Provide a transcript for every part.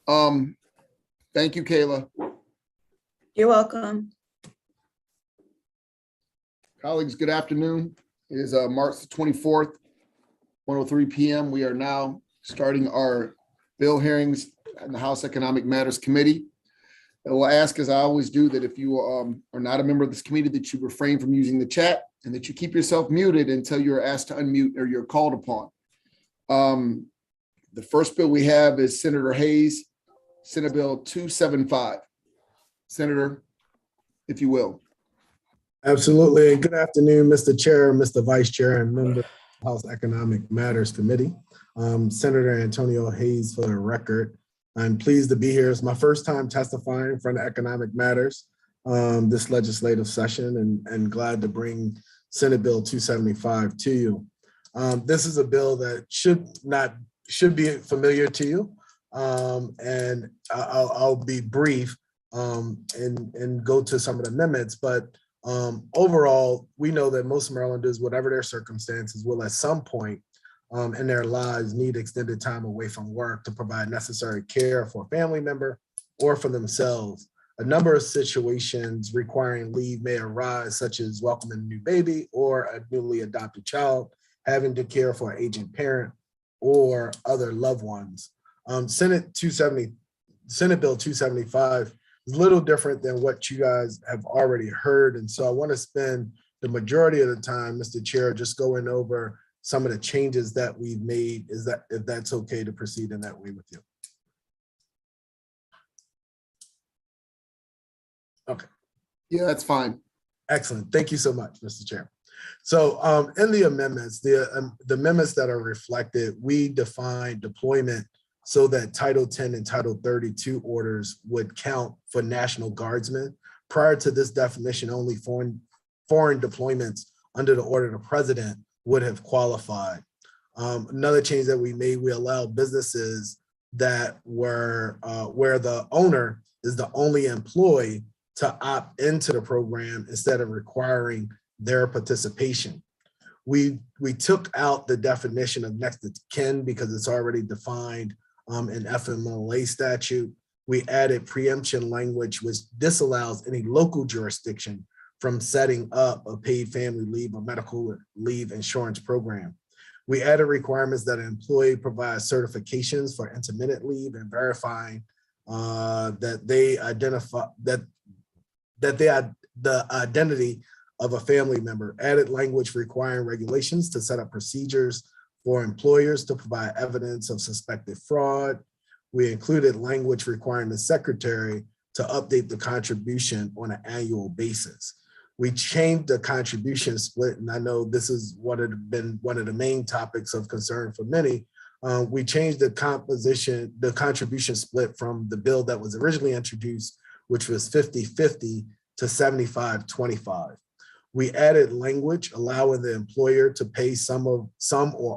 Um, thank you, Kayla. You're welcome. Colleagues, good afternoon. It is March the 24th, 1:03 p.m. We are now starting our bill hearings in the House Economic Matters Committee. I will ask, as I always do, that if you are not a member of this committee, that you refrain from using the chat and that you keep yourself muted until you're asked to unmute or you're called upon. The first bill we have is Senator Hayes, Senate Bill 275. Senator, if you will. Absolutely. Good afternoon, Mr. Chair, Mr. Vice Chair, and member of the House Economic Matters Committee. Senator Antonio Hayes for the record. I'm pleased to be here. It's my first time testifying in front of Economic Matters this legislative session, and glad to bring Senate Bill 275 to you. This is a bill that should be familiar to you, and I'll be brief and go to some of the amendments, but overall, we know that most Marylanders, whatever their circumstances, will at some point in their lives need extended time away from work to provide necessary care for a family member or for themselves. A number of situations requiring leave may arise, such as welcoming a new baby or a newly adopted child, having to care for an aging parent or other loved ones. Senate Bill 275 is a little different than what you guys have already heard. And so I want to spend the majority of the time, Mr. Chair, just going over some of the changes that we've made. If that's okay to proceed in that way with you. Okay. Yeah, that's fine. Excellent. Thank you so much, Mr. Chair. So in the amendments, the amendments that are reflected, we define deployment so that Title 10 and Title 32 orders would count for National Guardsmen. Prior to this definition, only foreign deployments under the order of the president would have qualified. Another change that we made, we allowed businesses that were where the owner is the only employee to opt into the program instead of requiring their participation. We took out the definition of next of kin because it's already defined in FMLA statute. We added preemption language, which disallows any local jurisdiction from setting up a paid family leave or medical leave insurance program. We added requirements that an employee provide certifications for intermittent leave and verifying that they identify the identity of a family member. Added language requiring regulations to set up procedures for employers to provide evidence of suspected fraud. We included language requiring the secretary to update the contribution on an annual basis. We changed the contribution split, and I know this is what had been one of the main topics of concern for many. We changed the contribution split from the bill that was originally introduced, which was 50-50 to 75-25. We added language allowing the employer to pay some or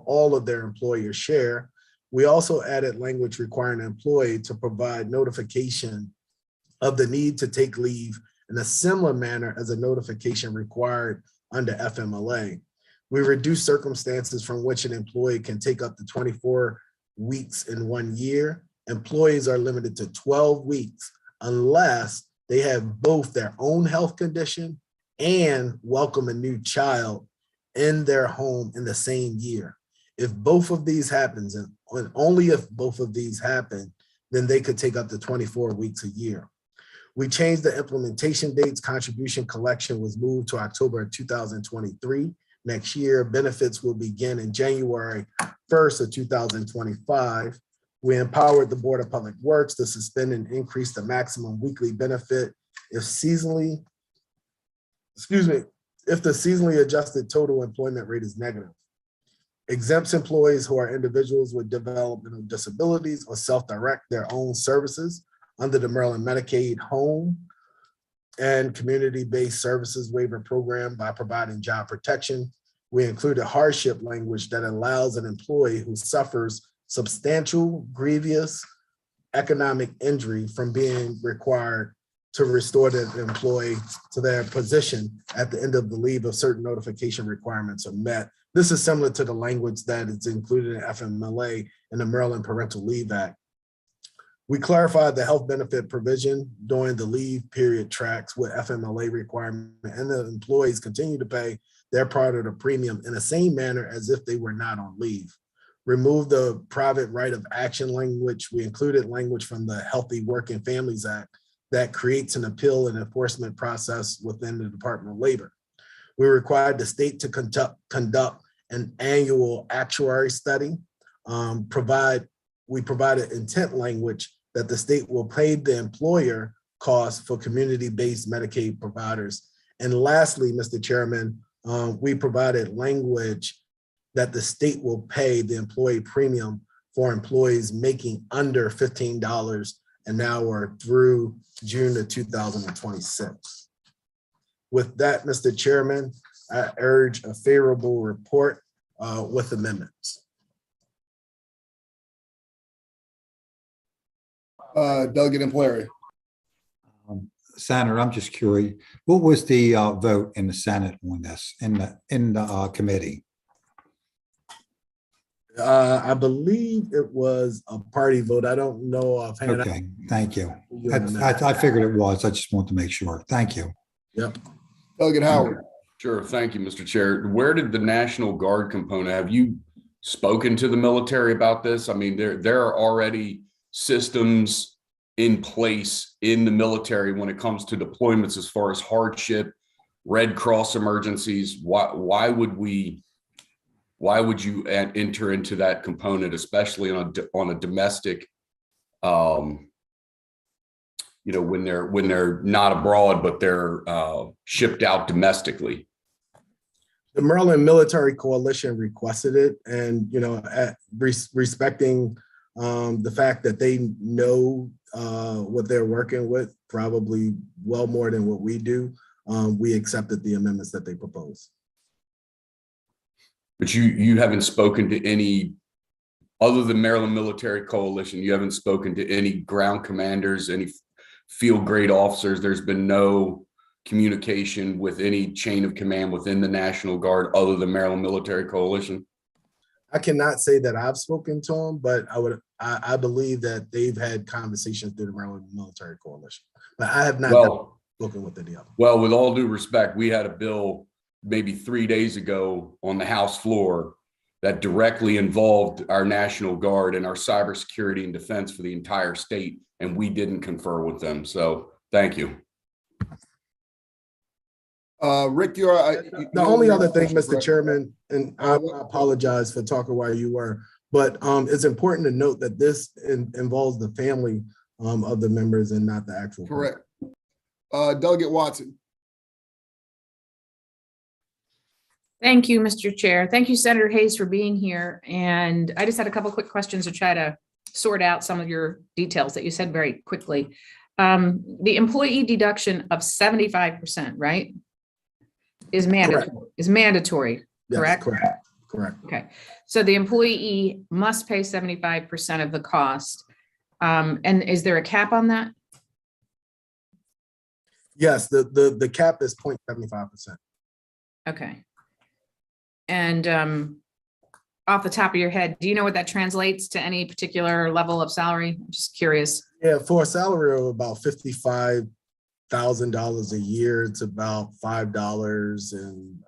all of their employer's share. We also added language requiring an employee to provide notification of the need to take leave in a similar manner as a notification required under FMLA. We reduced circumstances from which an employee can take up to 24 weeks in 1 year. Employees are limited to 12 weeks unless they have both their own health condition and welcome a new child in their home in the same year. If both of these happens, and only if both of these happen, then they could take up to 24 weeks a year. We changed the implementation dates. Contribution collection was moved to October 2023. Next year, benefits will begin in January 1st of 2025. We empowered the Board of Public Works to suspend and increase the maximum weekly benefit if the seasonally adjusted total employment rate is negative. Exempts employees who are individuals with developmental disabilities or self-direct their own services under the Maryland Medicaid Home and Community-Based Services Waiver Program by providing job protection. We included hardship language that allows an employee who suffers substantial, grievous economic injury from being required to restore the employee to their position at the end of the leave if certain notification requirements are met. This is similar to the language that is included in FMLA and the Maryland Parental Leave Act. We clarified the health benefit provision during the leave period tracks with FMLA requirement, and the employees continue to pay their part of the premium in the same manner as if they were not on leave. Remove the private right of action language. We included language from the Healthy Working Families Act that creates an appeal and enforcement process within the Department of Labor. We required the state to conduct an annual actuary study. We provided intent language that the state will pay the employer costs for community-based Medicaid providers. And lastly, Mr. Chairman, we provided language that the state will pay the employee premium for employees making under $15 an hour through June of 2026. With that, Mr. Chairman, I urge a favorable report with amendments. Delegate Empleri. Senator, I'm just curious, what was the vote in the Senate on this, in the committee? I believe it was a party vote. I don't know offhand. Okay, thank you. I figured it was. I just want to make sure. Thank you. Yep. Delegate Howard. Sure. Thank you, Mr. Chair. Where did the National Guard component, have you spoken to the military about this? I mean, there are already systems in place in the military when it comes to deployments as far as hardship, Red Cross emergencies. Why would you enter into that component, especially on a domestic, when they're not abroad, but they're shipped out domestically? The Maryland Military Coalition requested it, and respecting the fact that they know what they're working with, probably well more than what we do, we accepted the amendments that they proposed. But you haven't spoken to any, other than Maryland Military Coalition, you haven't spoken to any ground commanders, any field grade officers. There's been no communication with any chain of command within the National Guard other than Maryland Military Coalition. I cannot say that I've spoken to them, but I believe that they've had conversations through the Maryland Military Coalition. But I have not spoken with any of them. Well, with all due respect, we had a bill maybe 3 days ago on the House floor that directly involved our National Guard and our cybersecurity and defense for the entire state, and we didn't confer with them. So thank you. Rick, the only other thing, Mr. Chairman, and I apologize for talking while you were, but it's important to note that this involves the family of the members and not the actual. Correct. Delegate Watson. Thank you, Mr. Chair. Thank you, Senator Hayes, for being here. And I just had a couple quick questions to try to sort out some of your details that you said very quickly. The employee deduction of 75%, right? Is mandatory, correct? Correct. Okay. So the employee must pay 75% of the cost. And is there a cap on that? Yes, the cap is 0.75%. Okay. And off the top of your head, do you know what that translates to, any particular level of salary? I'm just curious. Yeah, for a salary of about $55,000 a year, it's about $5 and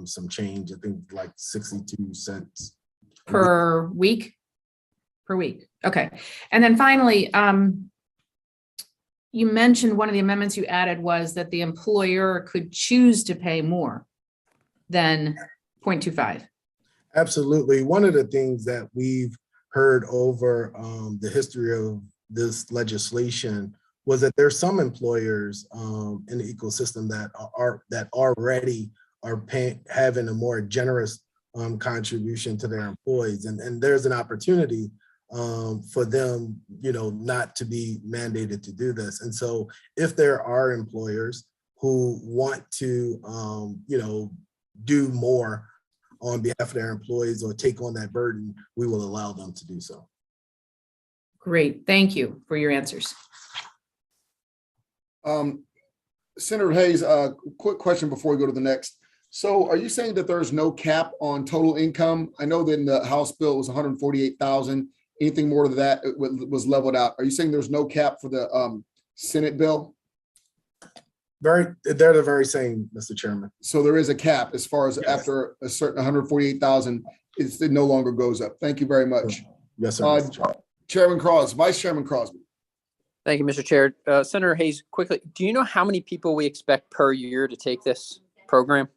some change. I think like 62 cents per week. Per week. Okay. And then finally, you mentioned one of the amendments you added was that the employer could choose to pay more than 0.25. Absolutely. One of the things that we've heard over the history of this legislation was that there's some employers in the ecosystem that already are having a more generous contribution to their employees, and there's an opportunity for them, not to be mandated to do this. And so, if there are employers who want to, do more on behalf of their employees or take on that burden, we will allow them to do so. Great. Thank you for your answers. Senator Hayes, quick question before we go to the next. So are you saying that there's no cap on total income? I know that in the House bill it was 148,000 Anything more to that was leveled out. Are you saying there's no cap for the Senate bill? They're the very same, Mr. Chairman. So there is a cap as far as Yes. after a certain 148,000, it no longer goes up. Thank you very much. Yes, sir. Uh, Mr. Chairman. Chairman Crosby, Vice Chairman Crosby. Thank you, Mr. Chair. Senator Hayes, quickly, do you know how many people we expect per year to take this program?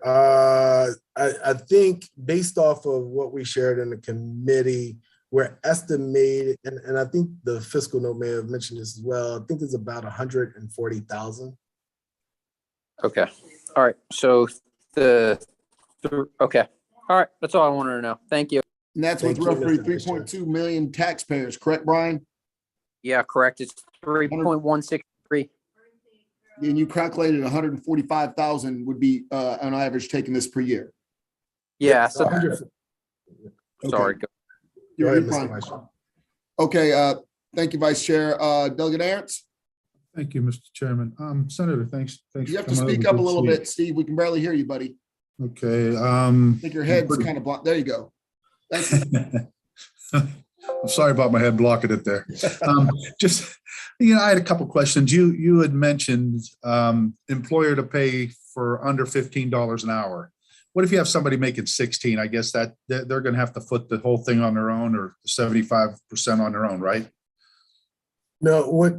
I think based off of what we shared in the committee, we're estimated, and I think the fiscal note may have mentioned this as well. I think it's about 140,000. Okay. All right. So okay. All right. That's all I wanted to know. Thank you. And that's with Thank you, roughly Mr. Vice Chair. 3.2 million taxpayers, correct, Brian? Yeah, correct. It's 3.163. And you calculated 145,000 would be on average taking this per year. Yeah. So 100. sorry. Go You're ahead, Mr. fine. Vice Chair. Okay, thank you, Vice Chair. Delegate Aaron's, Thank you, Mr. Chairman. Senator, thanks. you have to for coming speak over. up a Good little to see bit, Steve. We can barely hear you, buddy. you. Okay. I think your head's kind of blocked. There you go. Thank you. I'm sorry about my head blocking it there. Just, I had a couple questions. You had mentioned employer to pay for under $15 an hour. What if you have somebody making 16? I guess that they're going to have to foot the whole thing on their own, or 75% on their own, right? No, what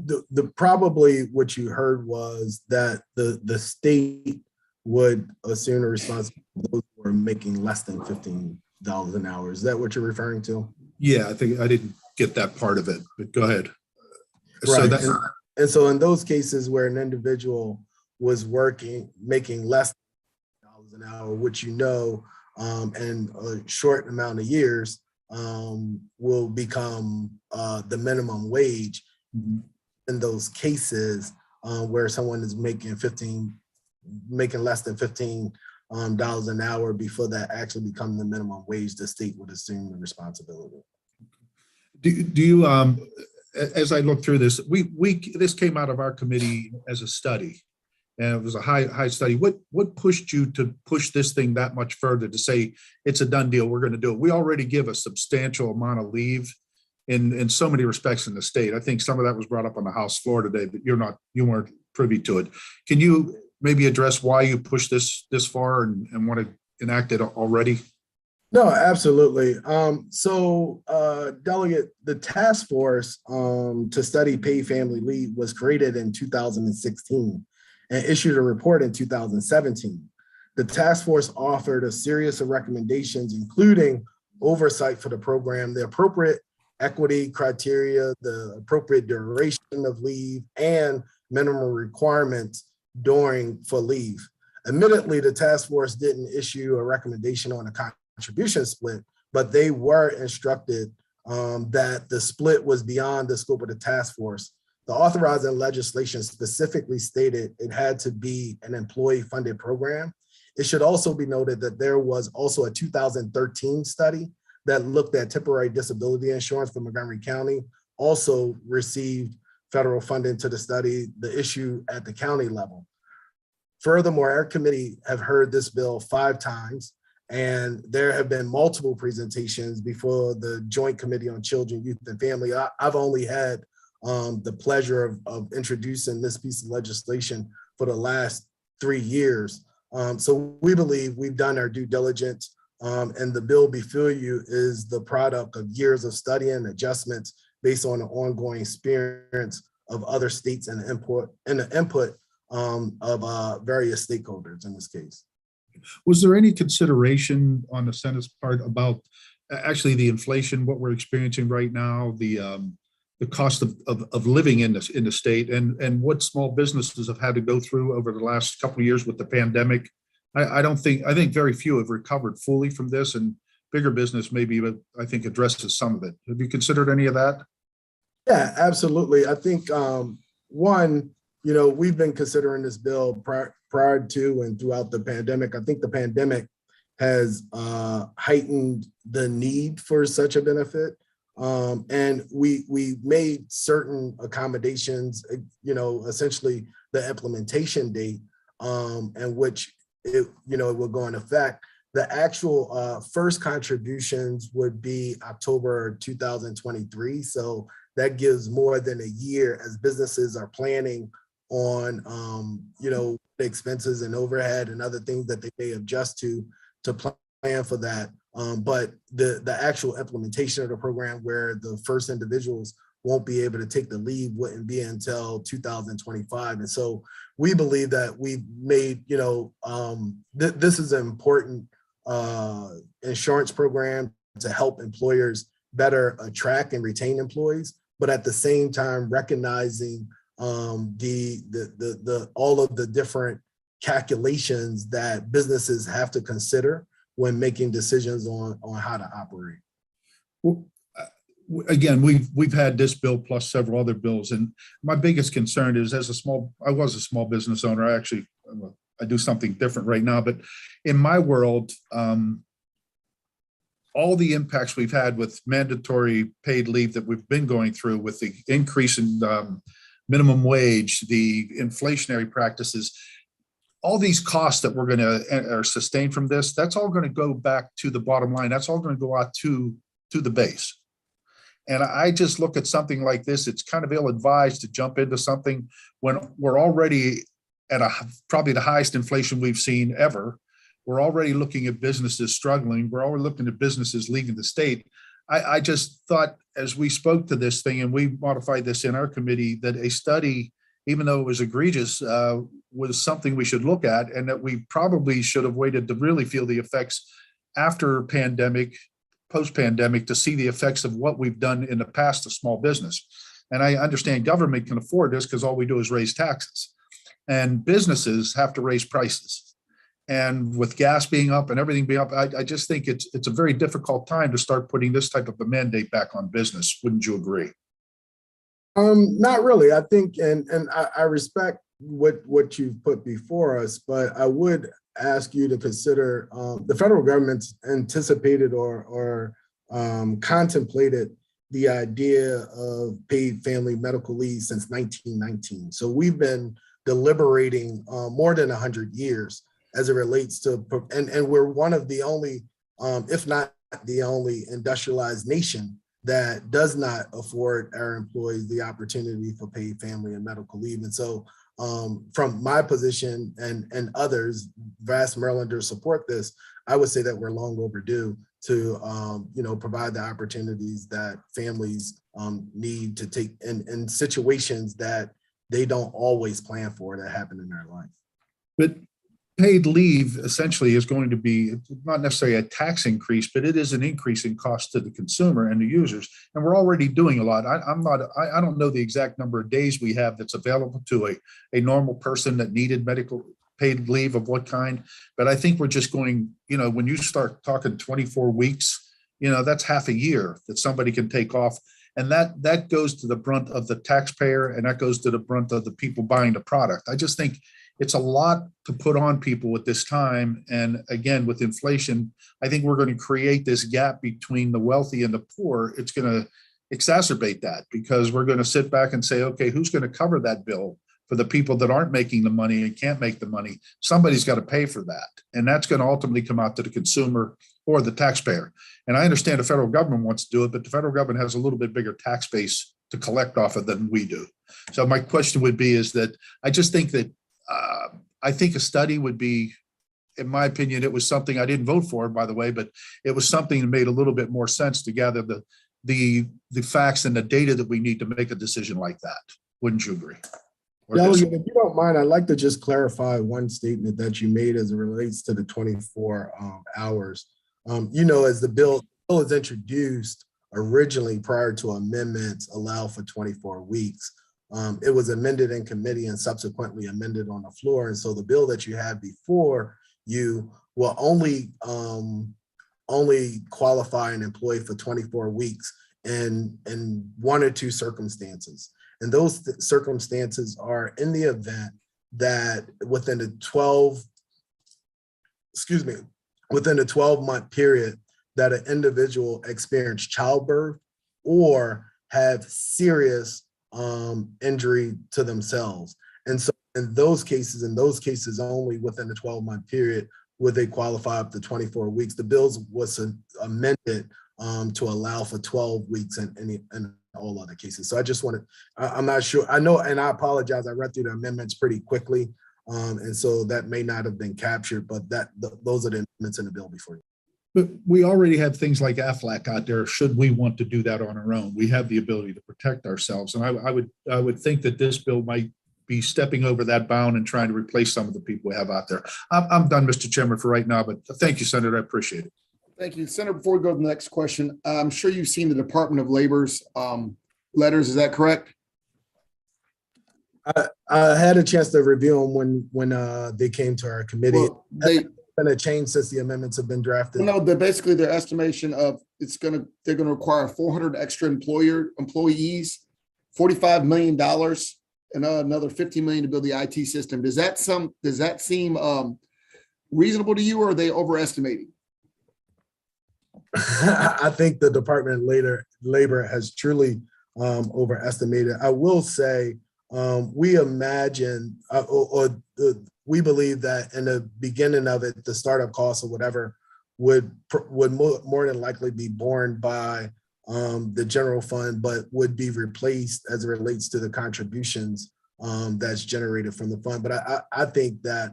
probably what you heard was that the state would assume the responsibility for those who are making less than $15 an hour. Is that what you're referring to? Yeah, I think I didn't get that part of it, but go ahead. So Right. that's And so in those cases where an individual was making less than $15 an hour, which in a short amount of years will become the minimum wage. In those cases where someone is making less than $15 an hour before that actually become the minimum wage, the state would assume the responsibility. Do you, as I look through this, this came out of our committee as a study, and it was a high study. What pushed you to push this thing that much further to say it's a done deal, we're going to do it? We already give a substantial amount of leave in so many respects in the state. I think some of that was brought up on the House floor today, but you weren't privy to it. Can you maybe address why you pushed this far and want to enact it already? No, absolutely. Delegate, the task force to study paid family leave was created in 2016 and issued a report in 2017. The task force offered a series of recommendations, including oversight for the program, the appropriate equity criteria, the appropriate duration of leave, and minimum requirements for leave. Admittedly, the task force didn't issue a recommendation on a contribution split, but they were instructed that the split was beyond the scope of the task force. The authorizing legislation specifically stated it had to be an employee-funded program. It should also be noted that there was also a 2013 study that looked at temporary disability insurance for Montgomery County, also received federal funding to the study, the issue at the county level. Furthermore, our committee have heard this bill 5 times, and there have been multiple presentations before the Joint Committee on Children, Youth, and Family. I've only had the pleasure of introducing this piece of legislation for the last 3 years. So we believe we've done our due diligence, and the bill before you is the product of years of study and adjustments based on the ongoing experience of other states and the input of various stakeholders in this case. Was there any consideration on the Senate's part about actually the inflation, what we're experiencing right now, the cost of living in the state, and what small businesses have had to go through over the last couple of years with the pandemic? I think very few have recovered fully from this, and bigger business maybe, I think, addresses some of it. Have you considered any of that? Yeah, absolutely. I think one, we've been considering this bill prior to and throughout the pandemic. I think the pandemic has heightened the need for such a benefit. And we made certain accommodations, essentially the implementation date, and which it will go in effect. The actual first contributions would be October 2023. So that gives more than a year as businesses are planning on, expenses and overhead and other things that they may adjust to plan for that. But the actual implementation of the program where the first individuals won't be able to take the leave wouldn't be until 2025. And so we believe that we've made, this is an important insurance program to help employers better attract and retain employees, but at the same time recognizing the all of the different calculations that businesses have to consider when making decisions on how to operate. Well, again, we've had this bill plus several other bills, and my biggest concern is I was a small business owner. I do something different right now, but in my world, all the impacts we've had with mandatory paid leave that we've been going through, with the increase in minimum wage, the inflationary practices, all these costs that we're going to sustain from this, that's all going to go back to the bottom line. That's all going to go out to the base. And I just look at something like this, it's kind of ill-advised to jump into something when we're already at probably the highest inflation we've seen ever. We're already looking at businesses struggling. We're already looking at businesses leaving the state. I just thought, as we spoke to this thing, and we modified this in our committee, that a study, even though it was egregious, was something we should look at, and that we probably should have waited to really feel the effects after pandemic, post-pandemic, to see the effects of what we've done in the past to small business. And I understand government can afford this because all we do is raise taxes, and businesses have to raise prices. And with gas being up and everything being up, I just think it's a very difficult time to start putting this type of a mandate back on business. Wouldn't you agree? Not really. I think, and I respect what you've put before us, but I would ask you to consider the federal government's anticipated or contemplated the idea of paid family medical leave since 1919. So we've been deliberating more than 100 years as it relates to, and we're one of the only, if not the only, industrialized nation that does not afford our employees the opportunity for paid family and medical leave. And so from my position and others, vast Marylanders support this, I would say that we're long overdue to provide the opportunities that families need to take in situations that they don't always plan for that happen in their life. But paid leave essentially is going to be not necessarily a tax increase, but it is an increase in cost to the consumer and the users. And we're already doing a lot. I don't know the exact number of days we have that's available to a normal person that needed medical paid leave of what kind. But I think we're just going, when you start talking 24 weeks, that's half a year that somebody can take off. And that goes to the brunt of the taxpayer, and that goes to the brunt of the people buying the product. I just think it's a lot to put on people at this time. And again, with inflation, I think we're going to create this gap between the wealthy and the poor. It's going to exacerbate that, because we're going to sit back and say, okay, who's going to cover that bill for the people that aren't making the money and can't make the money? Somebody's got to pay for that. And that's going to ultimately come out to the consumer or the taxpayer. And I understand the federal government wants to do it, but the federal government has a little bit bigger tax base to collect off of than we do. So my question would be is that I just think that I think a study would be, in my opinion, it was something I didn't vote for, by the way, but it was something that made a little bit more sense to gather the facts and the data that we need to make a decision like that. Wouldn't you agree? Delegate, if you don't mind, I'd like to just clarify one statement that you made as it relates to the 24 hours. As the bill is introduced originally prior to amendments allow for 24 weeks. It was amended in committee and subsequently amended on the floor. And so the bill that you have before you will only qualify an employee for 24 weeks in one or two circumstances. And those circumstances are in the event that within the 12-month period that an individual experienced childbirth or have serious injury to themselves. And so in those cases only within the 12-month period would they qualify up to 24 weeks? The bills was amended to allow for 12 weeks in all other cases. So I just wanted, I'm not sure. I know, and I apologize. I read through the amendments pretty quickly. And so that may not have been captured, but those are the amendments in the bill before you. But we already have things like AFLAC out there. Should we want to do that on our own, we have the ability to protect ourselves. And I would think that this bill might be stepping over that bound and trying to replace some of the people we have out there. I'm done, Mr. Chairman, for right now, but thank you, Senator. I appreciate it. Thank you, Senator. Before we go to the next question, I'm sure you've seen the Department of Labor's letters. Is that correct? I had a chance to review them when they came to our committee. Well, Been a change since the amendments have been drafted. No, basically their estimation of they're gonna require 400 extra employees, $45 million, and another $50 million to build the IT system. Does that seem reasonable to you, or are they overestimating? I think the Department of Labor has truly overestimated. I will say we imagine we believe that in the beginning of it, the startup costs or whatever would more than likely be borne by the general fund, but would be replaced as it relates to the contributions that's generated from the fund. But I think that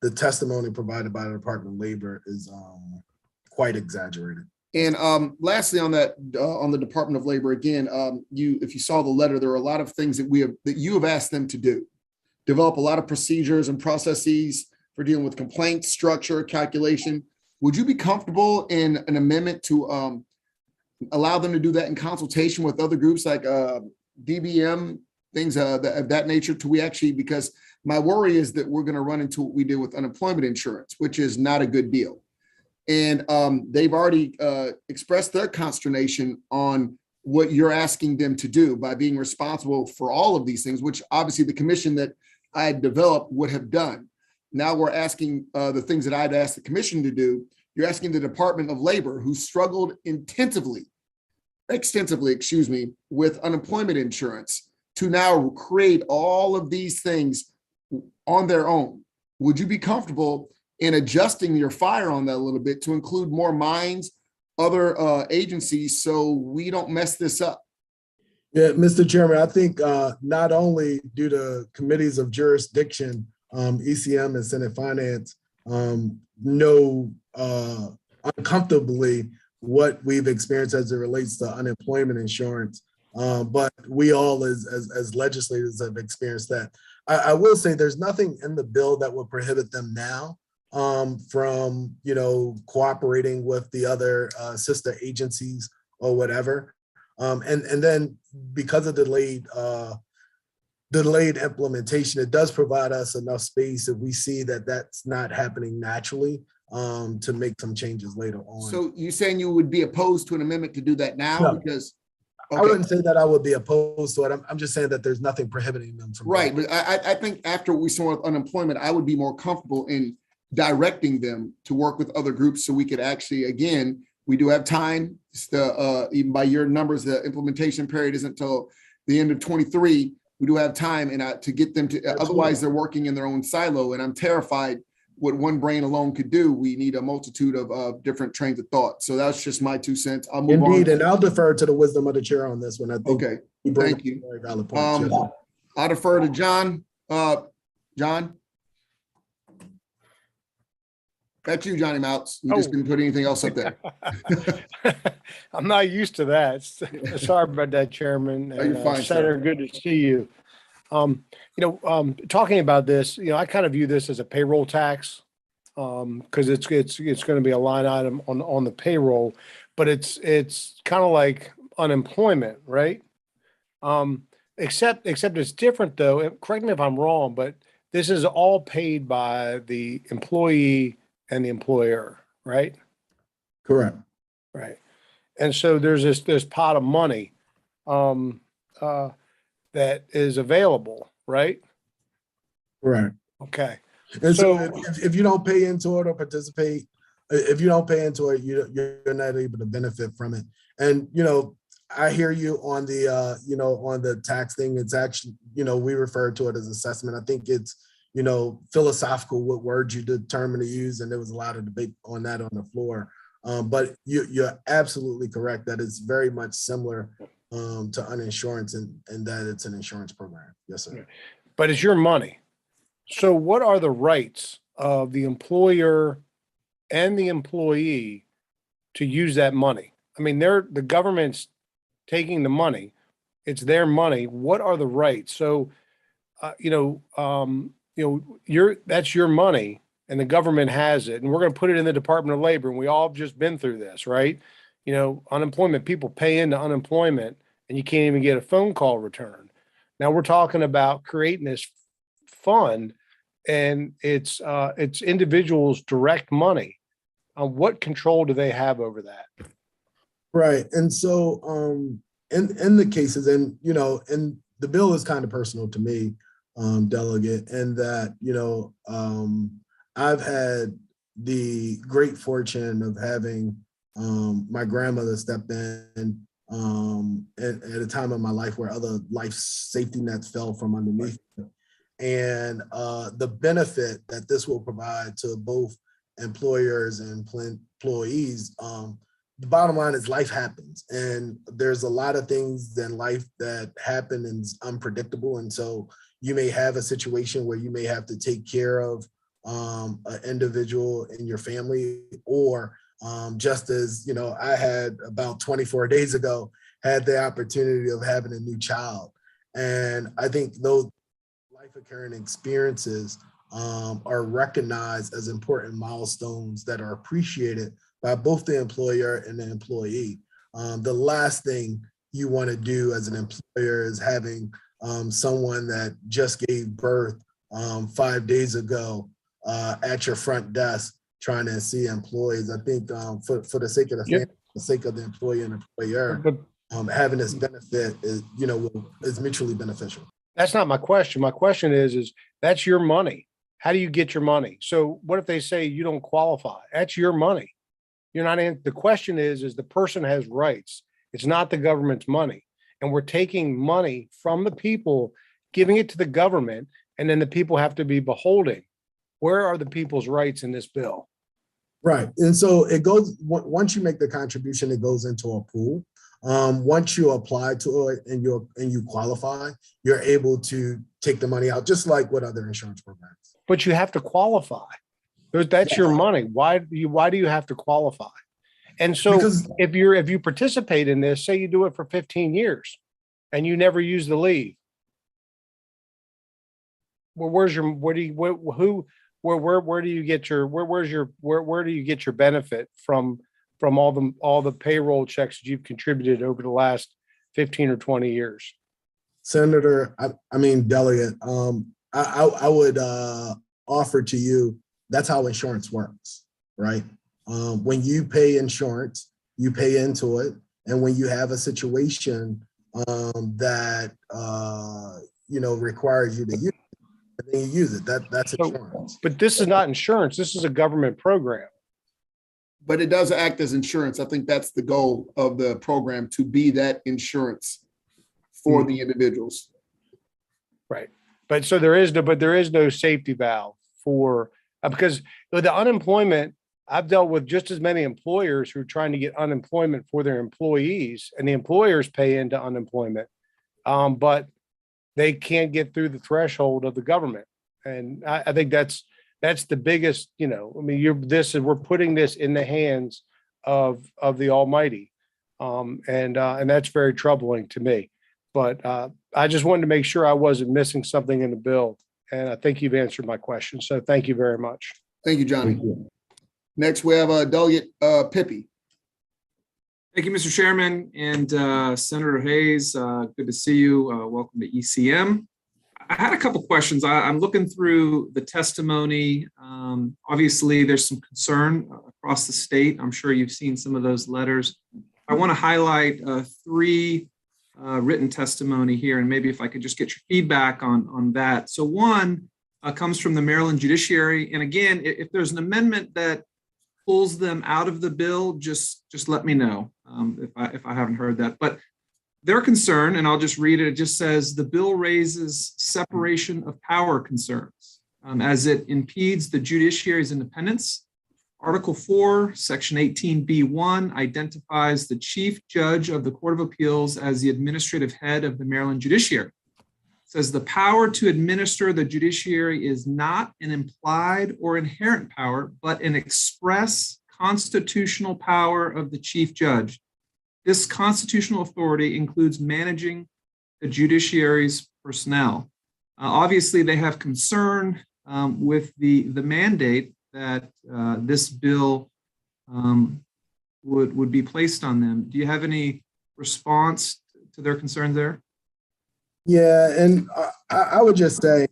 the testimony provided by the Department of Labor is quite exaggerated. And lastly, on that, on the Department of Labor, again, if you saw the letter, there are a lot of things that you have asked them to do. Develop a lot of procedures and processes for dealing with complaints, structure, calculation. Would you be comfortable in an amendment to allow them to do that in consultation with other groups like DBM, things of that nature, because my worry is that we're going to run into what we did with unemployment insurance, which is not a good deal. And they've already expressed their consternation on what you're asking them to do by being responsible for all of these things, which obviously the commission that I had developed would have done. Now we're asking the things that I'd asked the commission to do. You're asking the Department of Labor, who struggled extensively, with unemployment insurance, to now create all of these things on their own. Would you be comfortable in adjusting your fire on that a little bit to include more minds, other agencies, so we don't mess this up? Yeah, Mr. Chairman, I think not only do the committees of jurisdiction, ECM and Senate Finance, know uncomfortably what we've experienced as it relates to unemployment insurance, but we all as legislators have experienced that. I will say there's nothing in the bill that would prohibit them now from cooperating with the other sister agencies or whatever. And then because of delayed implementation, it does provide us enough space if we see that that's not happening naturally to make some changes later on. So you saying you would be opposed to an amendment to do that now? No. Because I wouldn't say that I would be opposed to it. I'm just saying that there's nothing prohibiting them from. Right, but I think after we saw with unemployment, I would be more comfortable in directing them to work with other groups so we could actually, again, we do have time. Even by your numbers, the implementation period isn't until the end of 23. We do have time and to get them to, otherwise they're working in their own silo. And I'm terrified what one brain alone could do. We need a multitude of different trains of thought. So that's just my 2 cents. I'll move on. Indeed, and I'll defer to the wisdom of the chair on this one. I think. Okay, you bring thank you. up a very valid point, Chair. I'll defer to John. John? That's you, Johnny Mouts. You just didn't put anything else up there. I'm not used to that. Sorry about that, Chairman. No, you're fine, Senator, good to see you. Talking about this, I kind of view this as a payroll tax because it's going to be a line item on the payroll, but it's kind of like unemployment, right? Except it's different though. Correct me if I'm wrong, but this is all paid by the employee and the employer, right? Correct. Right. And so there's this pot of money that is available, right? Right. Okay. And so if you don't pay into it or participate, if you don't pay into it, you're not able to benefit from it. And, I hear you on the, on the tax thing. It's actually, we refer to it as assessment. I think it's, philosophical what words you determine to use, and there was a lot of debate on that on the floor. But you're absolutely correct that it's very much similar to uninsurance and that it's an insurance program. Yes, sir. But it's your money. So what are the rights of the employer and the employee to use that money? I mean, the government's taking the money. It's their money. What are the rights? So, that's your money and the government has it, and we're going to put it in the Department of Labor. And we all have just been through this, right? Unemployment, people pay into unemployment and you can't even get a phone call returned. Now we're talking about creating this fund, and it's individuals' direct money. What control do they have over that? Right. And so in the cases, and the bill is kind of personal to me, Delegate, and that, I've had the great fortune of having my grandmother step in at a time in my life where other life safety nets fell from underneath me. And the benefit that this will provide to both employers and employees, the bottom line is life happens. And there's a lot of things in life that happen and is unpredictable. And so you may have a situation where you may have to take care of an individual in your family, or just as, I had about 24 days ago, had the opportunity of having a new child. And I think those life occurring experiences are recognized as important milestones that are appreciated by both the employer and the employee. The last thing you want to do as an employer is having someone that just gave birth 5 days ago at your front desk trying to see employees. I think for the sake of the family, the sake of the employee and employer, having this benefit is mutually beneficial. That's not my question. My question is that's your money. How do you get your money? So what if they say you don't qualify? That's your money. You're not in. The question is the person has rights. It's not the government's money. And we're taking money from the people, giving it to the government, and then the people have to be beholding. Where are the people's rights in this bill? Right. And so it goes, once you make the contribution, it goes into a pool. Once you apply to it and you qualify, you're able to take the money out, just like with other insurance programs. But you have to qualify. That's your money. Why do you have to qualify? And so if you participate in this, say you do it for 15 years and you never use the leave, well, where do you get your benefit from all the payroll checks that you've contributed over the last 15 or 20 years? Senator, Delegate, I would offer to you, that's how insurance works, right? When you pay insurance, you pay into it. And when you have a situation that, requires you to use it, then you use it. That's insurance. But this is not insurance. This is a government program. But it does act as insurance. I think that's the goal of the program, to be that insurance for the individuals. Right. But so there is no safety valve for, because with the unemployment, I've dealt with just as many employers who are trying to get unemployment for their employees, and the employers pay into unemployment, but they can't get through the threshold of the government. And I think that's the biggest, we're putting this in the hands of the Almighty. And that's very troubling to me. But I just wanted to make sure I wasn't missing something in the bill. And I think you've answered my question. So thank you very much. Thank you, Johnny. Thank you. Next, we have Delegate Pippy. Thank you, Mr. Chairman, and Senator Hayes. Good to see you. Welcome to ECM. I had a couple questions. I'm looking through the testimony. Obviously, there's some concern across the state. I'm sure you've seen some of those letters. I want to highlight three written testimony here, and maybe if I could just get your feedback on that. So one comes from the Maryland Judiciary. And again, if there's an amendment that pulls them out of the bill, just let me know if I haven't heard that. But their concern, and I'll just read it, it just says the bill raises separation of power concerns. as it impedes the judiciary's independence. Article 4, Section 18B1 identifies the Chief Judge of the Court of Appeals as the administrative head of the Maryland judiciary. It says the power to administer the judiciary is not an implied or inherent power, but an express constitutional power of the Chief Judge. This constitutional authority includes managing the judiciary's personnel. Obviously, they have concern with the mandate that this bill would be placed on them. Do you have any response to their concerns there? Yeah, and I would just say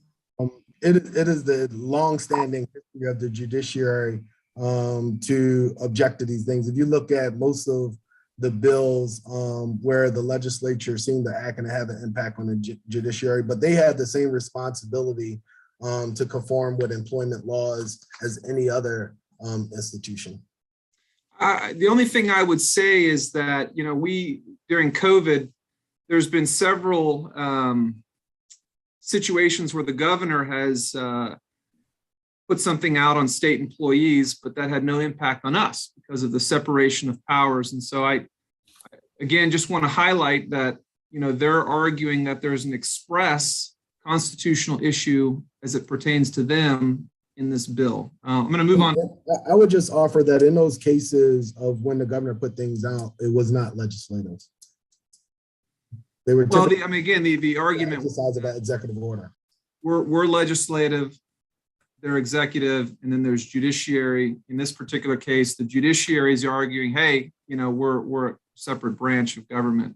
it is the longstanding history of the judiciary to object to these things. If you look at most of the bills where the legislature seemed to act and have an impact on the judiciary, but they had the same responsibility to conform with employment laws as any other institution. The only thing I would say is that, during COVID, there's been several situations where the governor has put something out on state employees, but that had no impact on us because of the separation of powers. And so I, again, just want to highlight that, they're arguing that there's an express constitutional issue as it pertains to them in this bill. I'm going to move on. I would just offer that in those cases of when the governor put things out, it was not legislative. They were well. The argument exercise of that executive order. We're legislative, they're executive, and then there's judiciary. In this particular case, the judiciary is arguing, hey, we're a separate branch of government.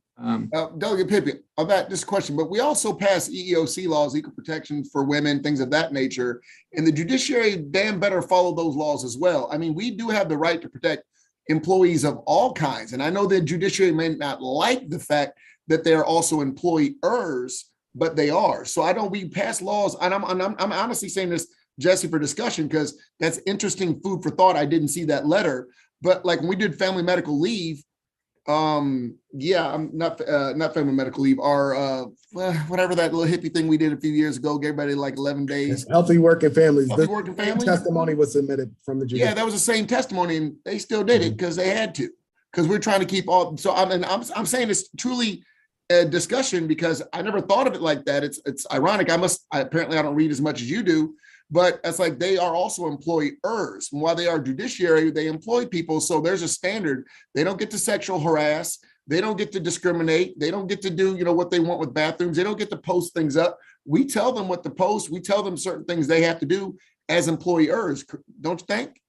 Delegate Pippin, about this question, but we also pass EEOC laws, equal protection for women, things of that nature, and the judiciary damn better follow those laws as well. I mean, we do have the right to protect employees of all kinds, and I know the judiciary may not like the fact that they're also employers, but they are. So we pass laws, and I'm honestly saying this, Jesse, for discussion, because that's interesting food for thought. I didn't see that letter, but like when we did family medical leave, I'm not family medical leave, our whatever that little hippie thing we did a few years ago, gave everybody like 11 days. Healthy working families. Healthy working families. Testimony was submitted from the judiciary. Yeah, that was the same testimony, and they still did it because they had to, because we're trying to keep all. So I'm saying it's truly a discussion because I never thought of it like that. It's ironic. Apparently I don't read as much as you do, but it's like they are also employers. And while they are judiciary, they employ people. So there's a standard. They don't get to sexual harass. They don't get to discriminate. They don't get to do, what they want with bathrooms. They don't get to post things up. We tell them what to post. We tell them certain things they have to do as employers. Don't you think?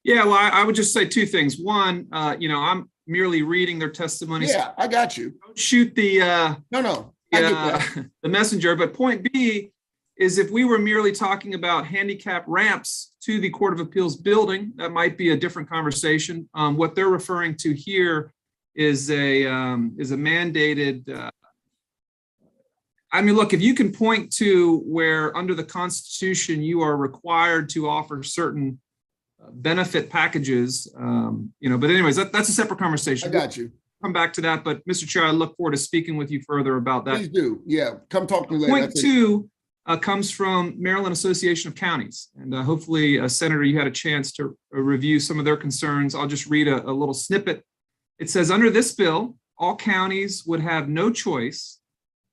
Yeah, well, I would just say two things. One, I'm merely reading their testimonies. Yeah, I got you. Don't shoot the no. I get that. The messenger. But point B is if we were merely talking about handicap ramps to the Court of Appeals building, that might be a different conversation. What they're referring to here is a mandated. Look, if you can point to where under the Constitution you are required to offer certain benefit packages, but anyways, that's a separate conversation. I got you. Come back to that, but Mr. Chair, I look forward to speaking with you further about that. Please do. Yeah, come talk to me later. Point two comes from Maryland Association of Counties, and hopefully, Senator, you had a chance to review some of their concerns. I'll just read a little snippet. It says, under this bill, all counties would have no choice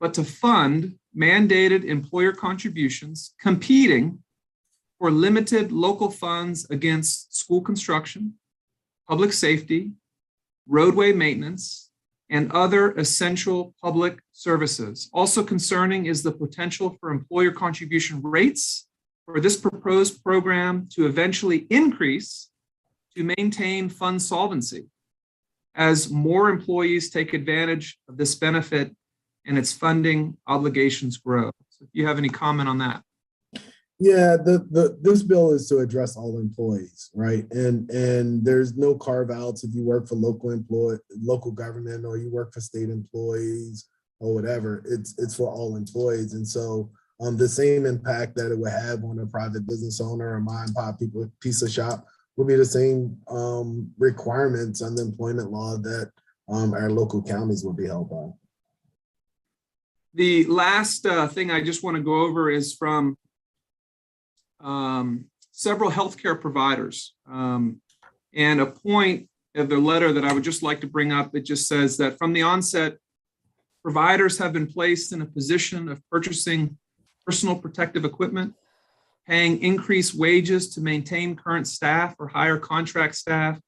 but to fund mandated employer contributions competing for limited local funds against school construction, public safety, roadway maintenance, and other essential public services. Also concerning is the potential for employer contribution rates for this proposed program to eventually increase to maintain fund solvency as more employees take advantage of this benefit and its funding obligations grow. So if you have any comment on that. Yeah, this bill is to address all employees, right? And there's no carve outs if you work for local government or you work for state employees or whatever. It's for all employees. And so the same impact that it would have on a private business owner or mom and pop pizza shop will be the same requirements on the employment law that our local counties will be held by. The last thing I just want to go over is from several healthcare providers. And a point of the letter that I would just like to bring up, it just says that from the onset, providers have been placed in a position of purchasing personal protective equipment, paying increased wages to maintain current staff or hire contract staff,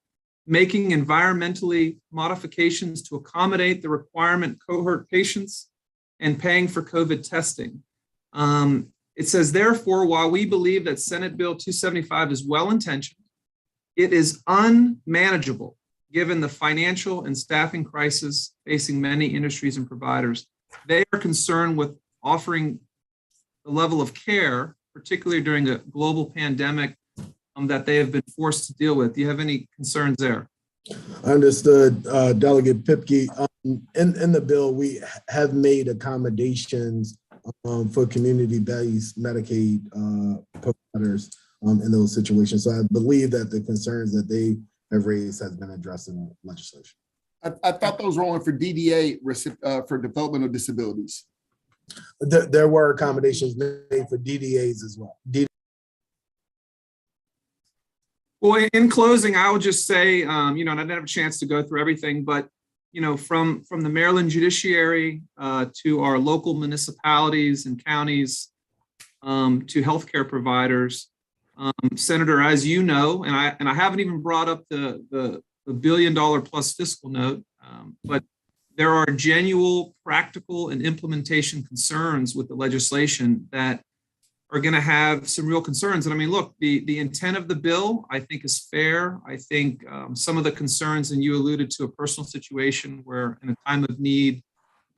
making environmentally modifications to accommodate the requirement cohort patients, and paying for COVID testing. It says, therefore, while we believe that Senate Bill 275 is well-intentioned, it is unmanageable given the financial and staffing crisis facing many industries and providers. They are concerned with offering the level of care, particularly during a global pandemic that they have been forced to deal with. Do you have any concerns there? Understood, Delegate Pipke. In the bill, we have made accommodations for community-based Medicaid providers in those situations. So I believe that the concerns that they have raised has been addressed in the legislation. I thought those were only for DDA for developmental disabilities. There were accommodations made for DDAs as well. Well, in closing, I would just say, and I didn't have a chance to go through everything, but, from the Maryland judiciary to our local municipalities and counties to healthcare providers, Senator, as you know, and I haven't even brought up the $1 billion plus fiscal note, but there are genuine, practical, and implementation concerns with the legislation that are going to have some real concerns. And I mean, look, the intent of the bill, I think, is fair. I think some of the concerns, and you alluded to a personal situation where in a time of need,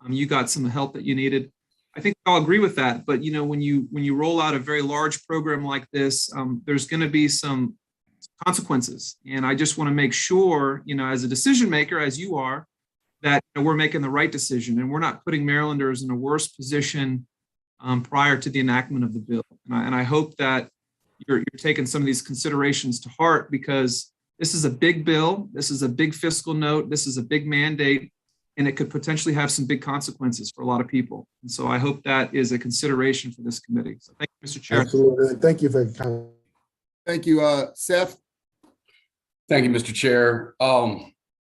you got some help that you needed. I think I'll agree with that. But, when you roll out a very large program like this, there's going to be some consequences. And I just want to make sure, as a decision maker, as you are, that we're making the right decision and we're not putting Marylanders in a worse position prior to the enactment of the bill. And I hope that you're taking some of these considerations to heart, because this is a big bill. This is a big fiscal note. This is a big mandate, and it could potentially have some big consequences for a lot of people. And so I hope that is a consideration for this committee. So thank you, Mr. Chair. Absolutely. Thank you for your comment. Thank you, Seth. Thank you, Mr. Chair.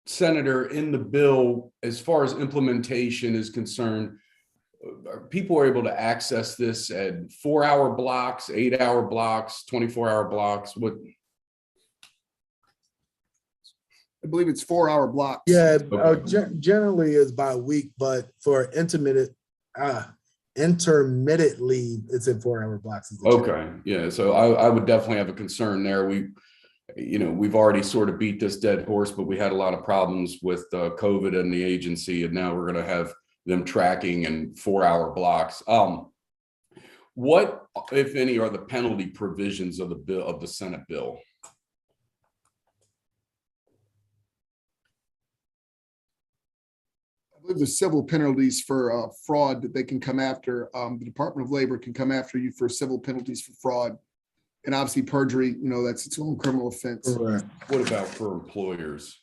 Senator, in the bill, as far as implementation is concerned, people are able to access this at 4-hour blocks, 8-hour blocks, 24-hour blocks. What? I believe it's 4-hour blocks. Yeah, Okay. Generally is by week, but for intermittent leave, it's in 4-hour blocks. Okay, yeah, so I would definitely have a concern there. We've already sort of beat this dead horse, but we had a lot of problems with COVID and the agency, and now we're going to have them tracking in 4-hour blocks. What, if any, are the penalty provisions of the bill, of the Senate bill? I believe there's civil penalties for fraud that they can come after. The Department of Labor can come after you for civil penalties for fraud. And obviously perjury, that's its own criminal offense. Correct. What about for employers?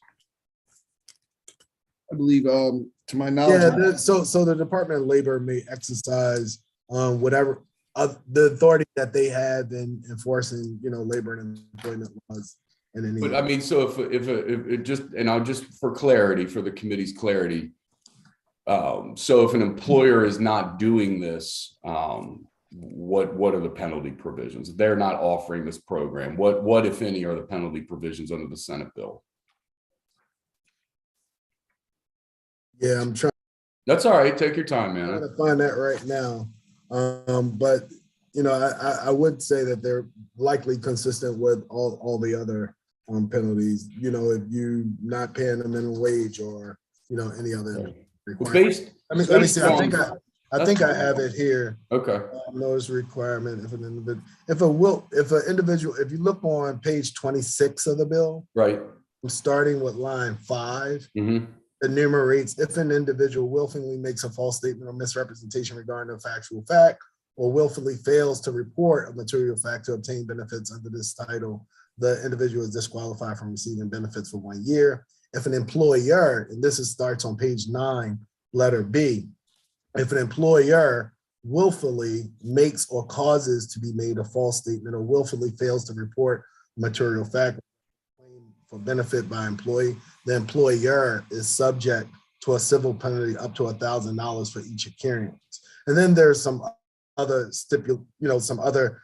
I believe, to my knowledge. Yeah, so the Department of Labor may exercise whatever the authority that they have in enforcing, labor and employment laws. But I mean, so if it just, and I'll just for clarity, for the committee's clarity. So if an employer is not doing this, what are the penalty provisions? They're not offering this program. What if any are the penalty provisions under the Senate bill? Yeah, I'm trying. That's all right. Take your time, man. To find that right now. But I would say that they're likely consistent with all the other penalties. If you're not paying the minimum wage or any other requirement. Let me see. I think I have it here. Okay. Notice requirement if an individual, if you look on page 26 of the bill, right, starting with line 5. Mm-hmm. Enumerates if an individual willfully makes a false statement or misrepresentation regarding a factual fact, or willfully fails to report a material fact to obtain benefits under this title, the individual is disqualified from receiving benefits for 1 year. If an employer, and this starts on page 9, letter B, if an employer willfully makes or causes to be made a false statement or willfully fails to report material fact for benefit by employee, the employer is subject to a civil penalty up to $1,000 for each occurrence. And then there's some other some other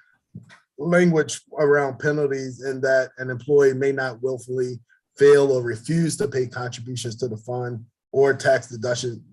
language around penalties in that an employee may not willfully fail or refuse to pay contributions to the fund or tax deduction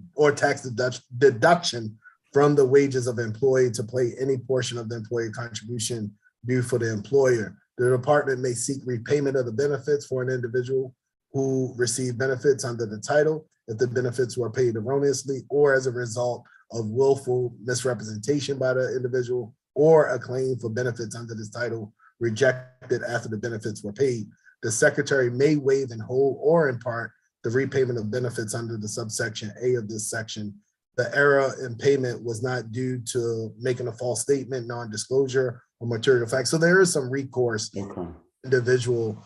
from the wages of employee to pay any portion of the employee contribution due for the employer. The department may seek repayment of the benefits for an individual who received benefits under the title if the benefits were paid erroneously or as a result of willful misrepresentation by the individual, or a claim for benefits under this title rejected after the benefits were paid. The secretary may waive in whole or in part the repayment of benefits under the subsection A of this section. The error in payment was not due to making a false statement, non-disclosure, or material fact. So there is some recourse. Okay. Individual,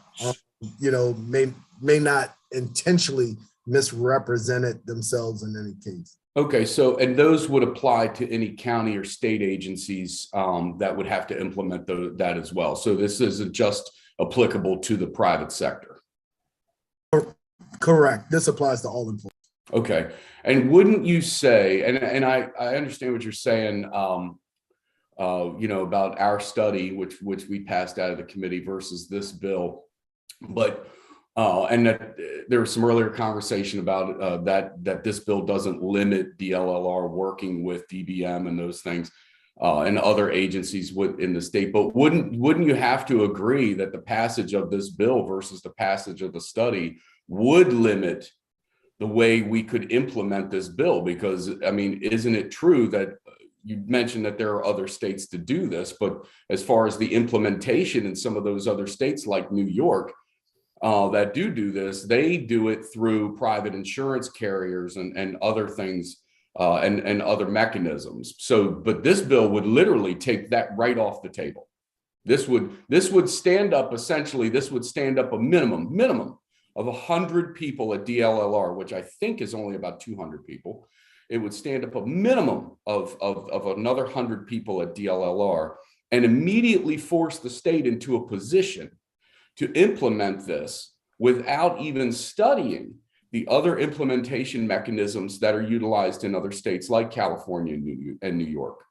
may not intentionally misrepresent it themselves in any case. Okay, so, and those would apply to any county or state agencies that would have to implement that as well. So this isn't just applicable to the private sector. Correct. This applies to all employees. Okay, and wouldn't you say, and I understand what you're saying, about our study, which we passed out of the committee versus this bill, but and that there was some earlier conversation about that this bill doesn't limit DLLR working with DBM and those things and other agencies in the state. But wouldn't you have to agree that the passage of this bill versus the passage of the study would limit the way we could implement this bill? Because, I mean, isn't it true that you mentioned that there are other states to do this, but as far as the implementation in some of those other states like New York, that do this, they do it through private insurance carriers and other things and other mechanisms. So, but this bill would literally take that right off the table. This would stand up, essentially, this would stand up a minimum of 100 people at DLLR, which I think is only about 200 people. It would stand up a minimum of another 100 people at DLLR and immediately force the state into a position to implement this without even studying the other implementation mechanisms that are utilized in other states like California and New York.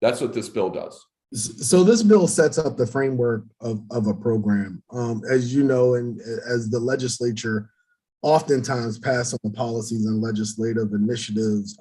That's what this bill does. So this bill sets up the framework of a program. As you know, and as the legislature oftentimes pass on the policies and legislative initiatives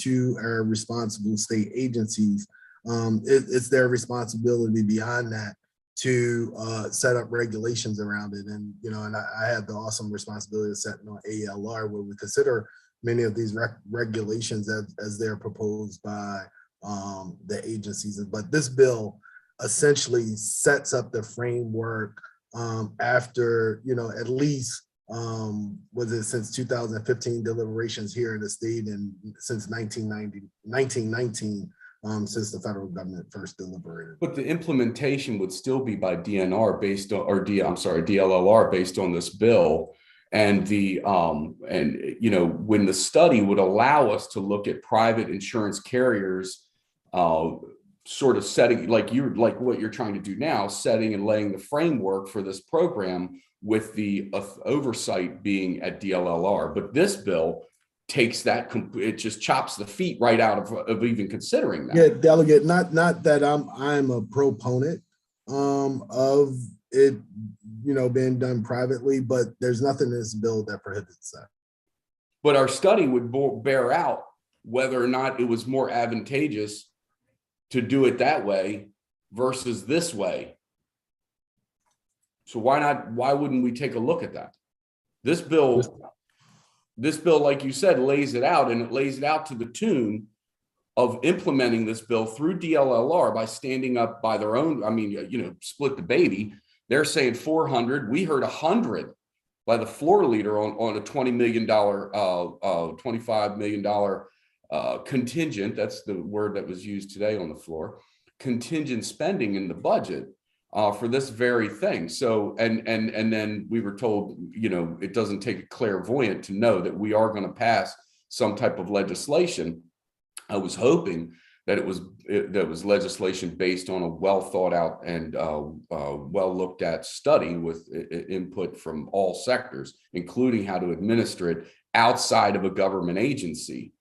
to our responsible state agencies, it's their responsibility beyond that to set up regulations around it. And, and I had the awesome responsibility of setting on ALR, where we consider many of these regulations as they're proposed by the agencies. But this bill essentially sets up the framework after, at least, was it since 2015 deliberations here in the state, and since 1919, since the federal government first deliberated. But the implementation would still be by DNR based on, DLLR based on this bill. And when the study would allow us to look at private insurance carriers, sort of setting, like what you're trying to do now, setting and laying the framework for this program with the oversight being at DLLR. But this bill takes that, it just chops the feet right out of even considering that. Yeah, Delegate, not that I'm a proponent of it, being done privately, but there's nothing in this bill that prohibits that. But our study would bear out whether or not it was more advantageous to do it that way versus this way. So why wouldn't we take a look at that? This bill, like you said, lays it out, and it lays it out to the tune of implementing this bill through DLLR by standing up by their own, split the baby. They're saying 400. We heard 100 by the floor leader on a $20 million, $25 million contingent. That's the word that was used today on the floor. Contingent spending in the budget for this very thing. So, and then we were told, it doesn't take a clairvoyant to know that we are going to pass some type of legislation I was hoping that that was legislation based on a well thought out and well looked at study with input from all sectors, including how to administer it outside of a government agency,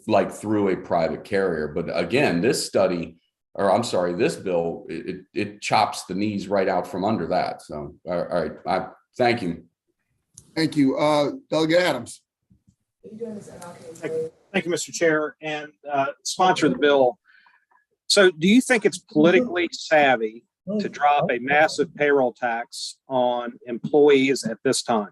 like through a private carrier. But again, this bill, it chops the knees right out from under that. So, all right, thank you. Thank you. Delegate Adams. Thank you, Mr. Chair, and sponsor of the bill. So do you think it's politically savvy to drop a massive payroll tax on employees at this time?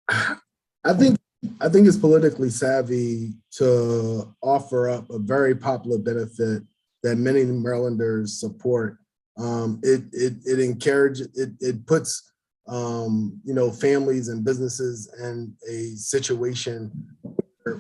I think it's politically savvy to offer up a very popular benefit that many Marylanders support. It encourages, it puts families and businesses in a situation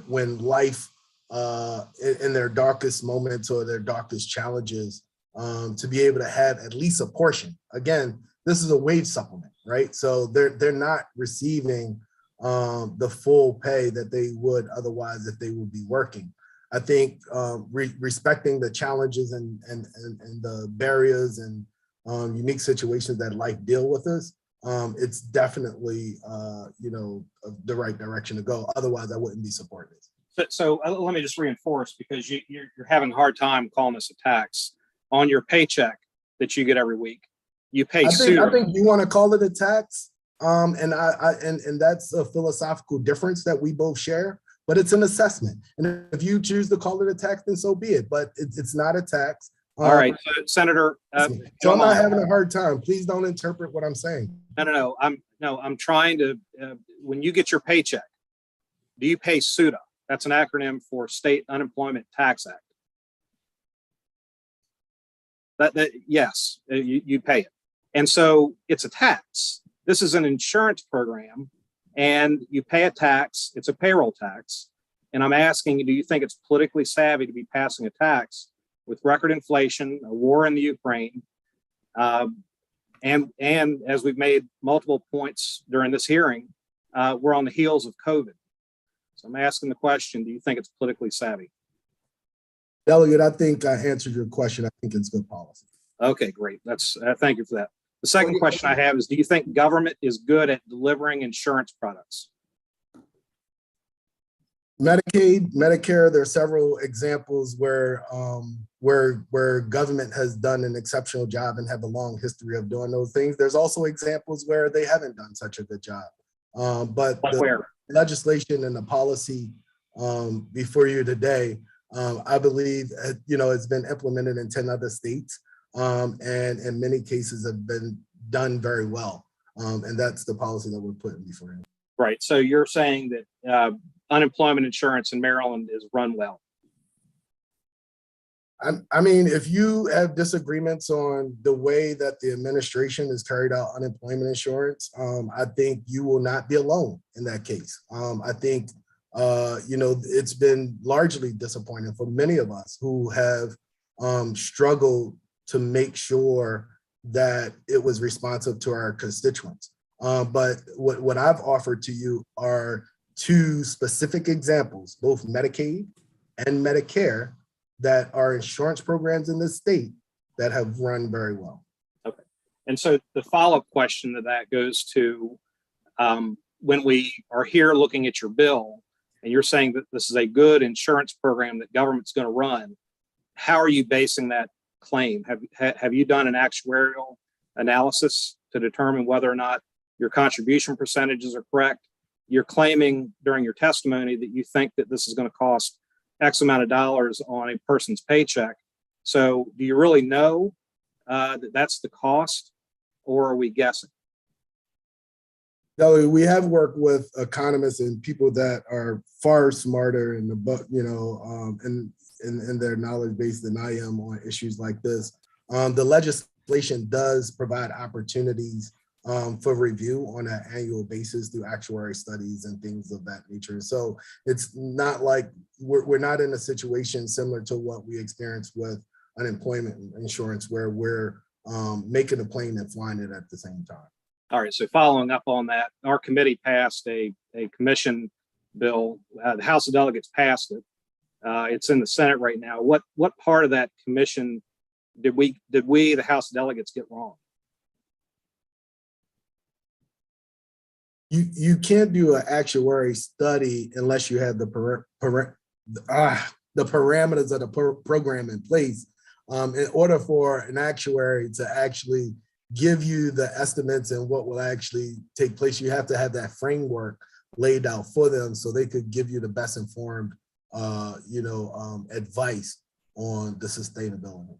when life in their darkest moments or their darkest challenges, to be able to have at least a portion. Again, this is a wage supplement, right? So they're not receiving the full pay that they would otherwise if they would be working. I think respecting the challenges and the barriers and unique situations that life deal with us, it's definitely the right direction to go. Otherwise, I wouldn't be supporting it. So let me just reinforce, because you're having a hard time calling this a tax on your paycheck that you get every week. You pay. I think you want to call it a tax, and that's a philosophical difference that we both share. But it's an assessment, and if you choose to call it a tax, then so be it. But it's not a tax. All right, so, Senator. So I'm not having a hard time. Please don't interpret what I'm saying. No. I'm trying to. When you get your paycheck, do you pay SUTA? That's an acronym for State Unemployment Tax Act. Yes, you pay it, and so it's a tax. This is an insurance program, and you pay a tax. It's a payroll tax, and I'm asking you: do you think it's politically savvy to be passing a tax with record inflation, a war in the Ukraine, and as we've made multiple points during this hearing, we're on the heels of COVID. So I'm asking the question: do you think it's politically savvy? Delegate, I think I answered your question. I think it's good policy. Okay, great. That's thank you for that. The second question I have is: do you think government is good at delivering insurance products? Medicaid, Medicare, there are several examples where government has done an exceptional job and have a long history of doing those things. There's also examples where they haven't done such a good job. But the legislation and the policy before you today, I believe, it's been implemented in 10 other states, and in many cases have been done very well. And that's the policy that we're putting before you. Right. So you're saying that unemployment insurance in Maryland is run well? I mean, if you have disagreements on the way that the administration has carried out unemployment insurance, I think you will not be alone in that case. I think, it's been largely disappointing for many of us who have struggled to make sure that it was responsive to our constituents. But what I've offered to you are two specific examples, both Medicaid and Medicare, that are insurance programs in the state that have run very well. Okay. And so the follow-up question to that goes to when we are here looking at your bill and you're saying that this is a good insurance program that government's going to run, how are you basing that claim? Have you done an actuarial analysis to determine whether or not your contribution percentages are correct? You're claiming during your testimony that you think that this is going to cost X amount of dollars on a person's paycheck. So do you really know that that's the cost, or are we guessing? No, we have worked with economists and people that are far smarter in in their knowledge base than I am on issues like this. The legislation does provide opportunities for review on an annual basis through actuary studies and things of that nature. So it's not like we're not in a situation similar to what we experienced with unemployment insurance, where we're making a plane and flying it at the same time. All right, so following up on that, our committee passed a commission bill. The House of Delegates passed it. It's in the Senate right now. What part of that commission did we, the House of Delegates, get wrong? You can't do an actuary study unless you have the parameters of the program in place. In order for an actuary to actually give you the estimates and what will actually take place, you have to have that framework laid out for them so they could give you the best informed, advice on the sustainability.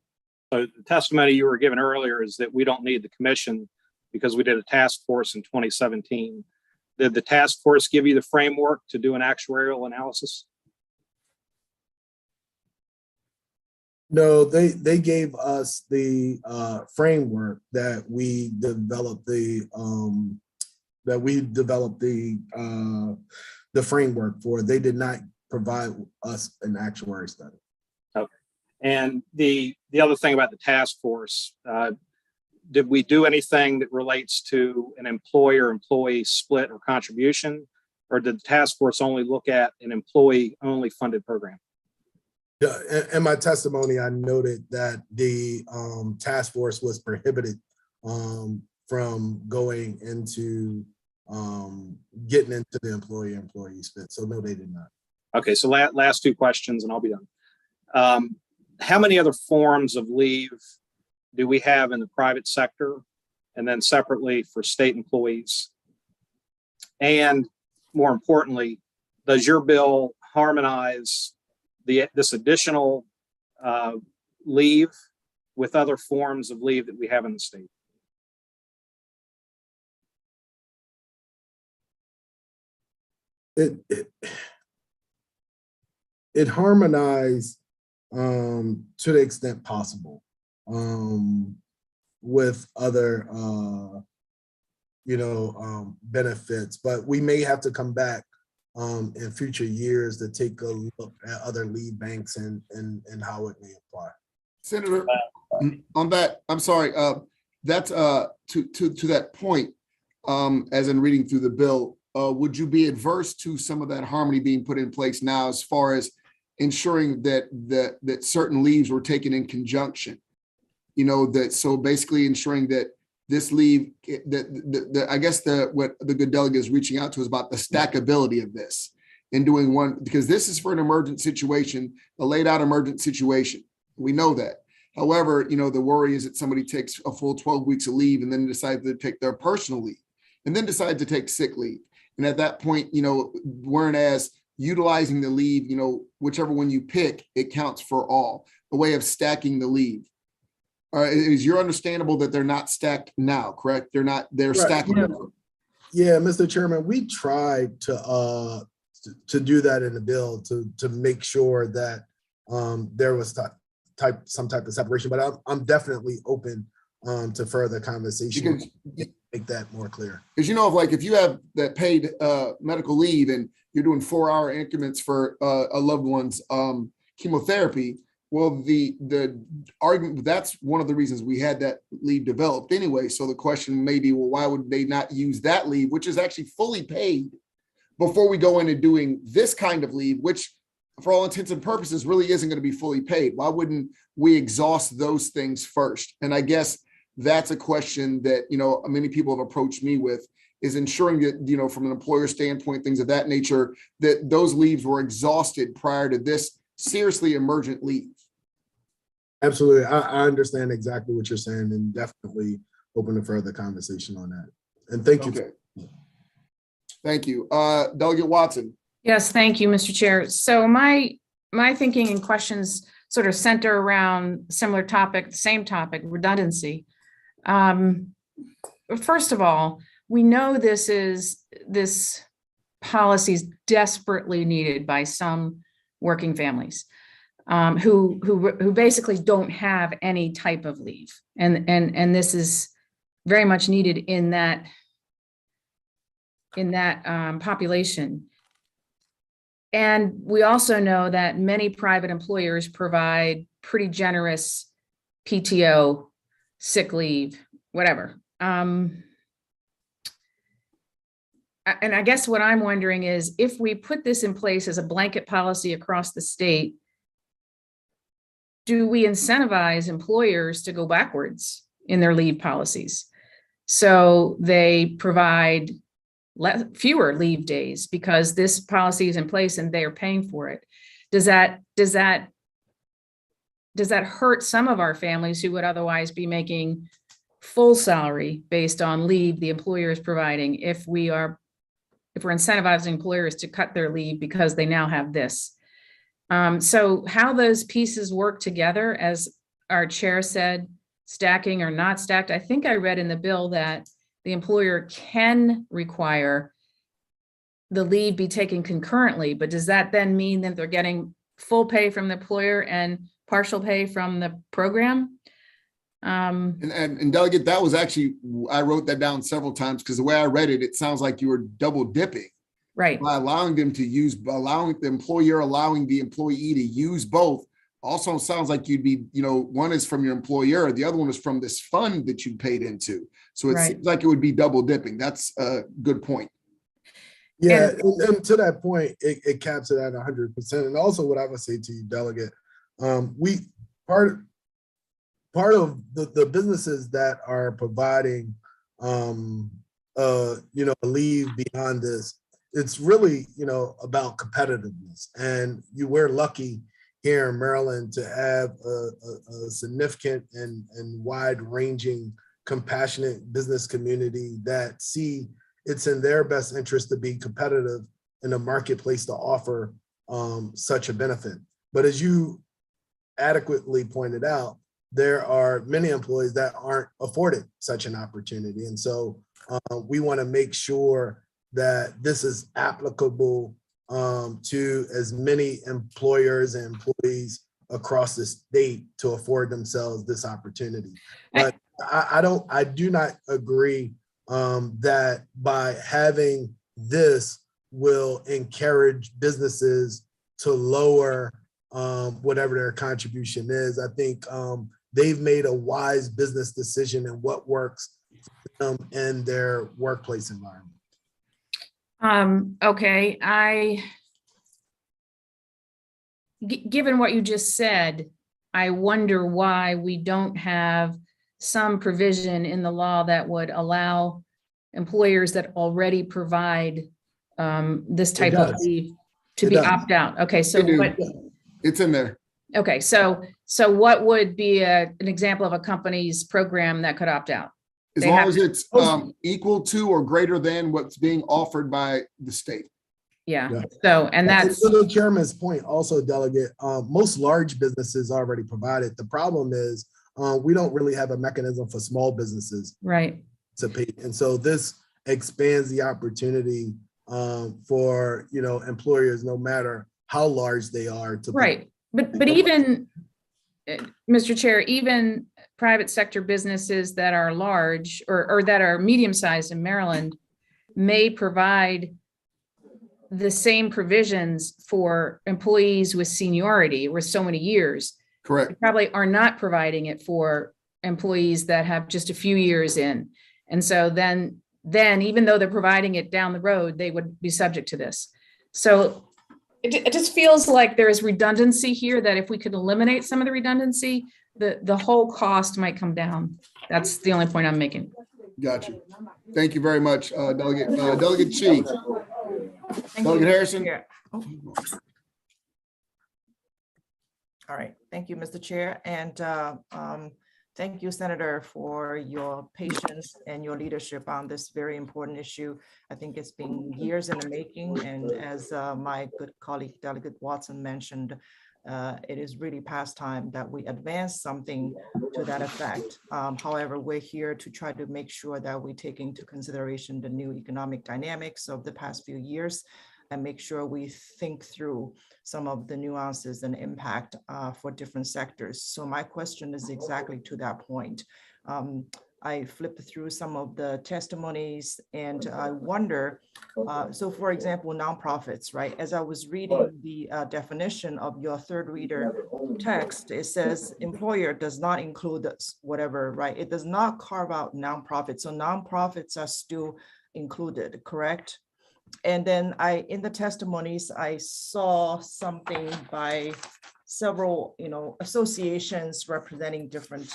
So the testimony you were given earlier is that we don't need the commission because we did a task force in 2017. Did the task force give you the framework to do an actuarial analysis? No, they gave us the framework that we developed the framework for. They did not provide us an actuary study. Okay. And the other thing about the task force, did we do anything that relates to an employer-employee split or contribution, or did the task force only look at an employee-only funded program? Yeah, in my testimony, I noted that the task force was prohibited from going into getting into the employee-employee split. So no, they did not. Okay, so last two questions and I'll be done. How many other forms of leave do we have in the private sector, and then separately for state employees? And more importantly, does your bill harmonize this additional leave with other forms of leave that we have in the state? It harmonized to the extent possible with other benefits, but we may have to come back in future years to take a look at other lead banks and how it may apply. Senator, on that, I'm sorry, that's to that point, as in reading through the bill, would you be adverse to some of that harmony being put in place now as far as ensuring that certain leaves were taken in conjunction? So basically ensuring that this leave, I guess what the good delegate is reaching out to is about the stackability of this and doing one, because this is for an emergent situation, a laid out emergent situation. We know that. However, the worry is that somebody takes a full 12 weeks of leave and then decides to take their personal leave and then decide to take sick leave. And at that point, whereas utilizing the leave, whichever one you pick, it counts for all, a way of stacking the leave. Is your understandable that they're not stacked now, correct? They're Right. stacking. Yeah, Mr. Chairman, we tried to do that in the bill to make sure that there was some type of separation, but I'm definitely open to further conversation to make that more clear. Because if you have that paid medical leave and you're doing 4-hour increments for a loved one's chemotherapy, well, the argument, that's one of the reasons we had that leave developed anyway. So the question may be, well, why would they not use that leave, which is actually fully paid, before we go into doing this kind of leave, which for all intents and purposes really isn't going to be fully paid? Why wouldn't we exhaust those things first? And I guess that's a question that, many people have approached me with, is ensuring that, from an employer standpoint, things of that nature, that those leaves were exhausted prior to this seriously emergent leave. Absolutely. I understand exactly what you're saying and definitely open to further conversation on that. And thank you. Okay. Thank you. Delegate Watson. Yes, thank you, Mr. Chair. So my thinking and questions sort of center around similar topic, the same topic, redundancy. First of all, we know this policy is desperately needed by some working families who basically don't have any type of leave, and this is very much needed in that population. And we also know that many private employers provide pretty generous PTO, sick leave, whatever. and I guess what I'm wondering is if we put this in place as a blanket policy across the state, do we incentivize employers to go backwards in their leave policies? So they provide fewer leave days because this policy is in place and they are paying for it. Does that hurt some of our families who would otherwise be making full salary based on leave the employer is providing if we're incentivizing employers to cut their leave because they now have this? So how those pieces work together, as our chair said, stacking or not stacked, I think I read in the bill that the employer can require the leave be taken concurrently, but does that then mean that they're getting full pay from the employer and partial pay from the program? And Delegate, that was actually, I wrote that down several times because the way I read it, it sounds like you were double dipping. Right. By allowing them to use, allowing the employer, allowing the employee to use both. Also sounds like you'd be, one is from your employer, the other one is from this fund that you paid into. So it seems like it would be double dipping. That's a good point. Yeah, and to that point, it caps it at 100%. And also what I would say to you, Delegate, part of the businesses that are providing, a leave beyond this, it's really, about competitiveness. And we're lucky here in Maryland to have a significant and wide-ranging, compassionate business community that see it's in their best interest to be competitive in the marketplace to offer such a benefit. But as you adequately pointed out, there are many employees that aren't afforded such an opportunity. And so we want to make sure that this is applicable to as many employers and employees across the state to afford themselves this opportunity. But I do not agree that by having this will encourage businesses to lower whatever their contribution is. I think they've made a wise business decision in what works for them in their workplace environment. Okay, given what you just said, I wonder why we don't have some provision in the law that would allow employers that already provide this type of leave to be opt out. Okay, so what? It's in there. Okay, so what would be an example of a company's program that could opt out? As long as it's equal to or greater than what's being offered by the state. Yeah. So, and that's to the chairman's point also, Delegate, most large businesses already provide it. The problem is we don't really have a mechanism for small businesses to pay. And so this expands the opportunity for, employers, no matter how large they are to pay. But even, Mr. Chair, even private sector businesses that are large or that are medium-sized in Maryland may provide the same provisions for employees with seniority with so many years. Correct. They probably are not providing it for employees that have just a few years in. And so then even though they're providing it down the road, they would be subject to this. So it just feels like there is redundancy here, that if we could eliminate some of the redundancy, the whole cost might come down. That's the only point I'm making. Gotcha. Thank you very much, Delegate. Delegate Chi. Delegate Harrison. All right. Thank you, Mr. Chair. And thank you, Senator, for your patience and your leadership on this very important issue. I think it's been years in the making. And as my good colleague, Delegate Watson mentioned, it is really past time that we advance something to that effect. However, we're here to try to make sure that we take into consideration the new economic dynamics of the past few years and make sure we think through some of the nuances and impact for different sectors. So my question is exactly to that point. I flipped through some of the testimonies and I wonder, so for example, nonprofits, right? As I was reading the definition of your third reader text, it says employer does not include whatever, right? It does not carve out nonprofits. So nonprofits are still included, correct? And then in the testimonies, I saw something by several, associations representing different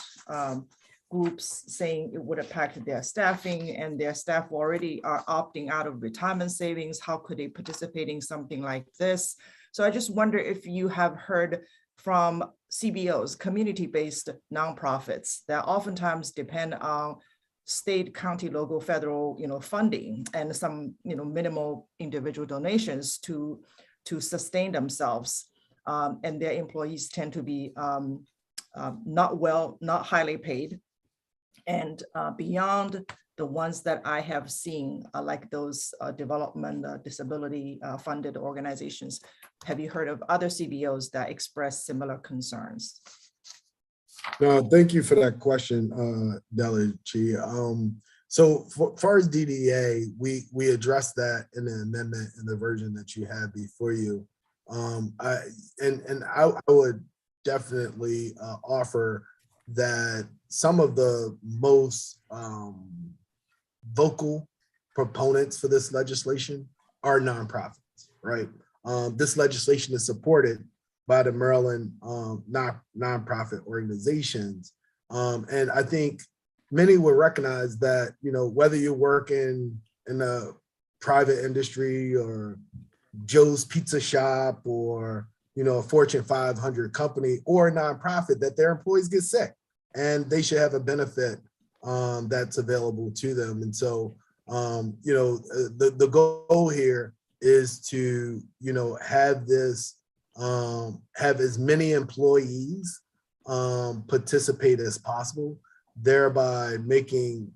groups saying it would impact their staffing, and their staff already are opting out of retirement savings. How could they participate in something like this? So I just wonder if you have heard from CBOs, community-based nonprofits, that oftentimes depend on state, county, local, federal, funding and some, minimal individual donations to sustain themselves. And their employees tend to be not highly paid. And beyond the ones that I have seen, like those development disability funded organizations, have you heard of other CBOs that express similar concerns? No, thank you for that question, Delachi. So for far as DDA, we addressed that in the amendment in the version that you have before you. I would definitely offer that some of the most vocal proponents for this legislation are nonprofits, right? This legislation is supported by the Maryland nonprofit organizations. And I think many will recognize that, whether you're working in a private industry or Joe's Pizza Shop or, a Fortune 500 company or a nonprofit, that their employees get sick and they should have a benefit that's available to them. And so, the goal here is to, have this, have as many employees participate as possible, thereby making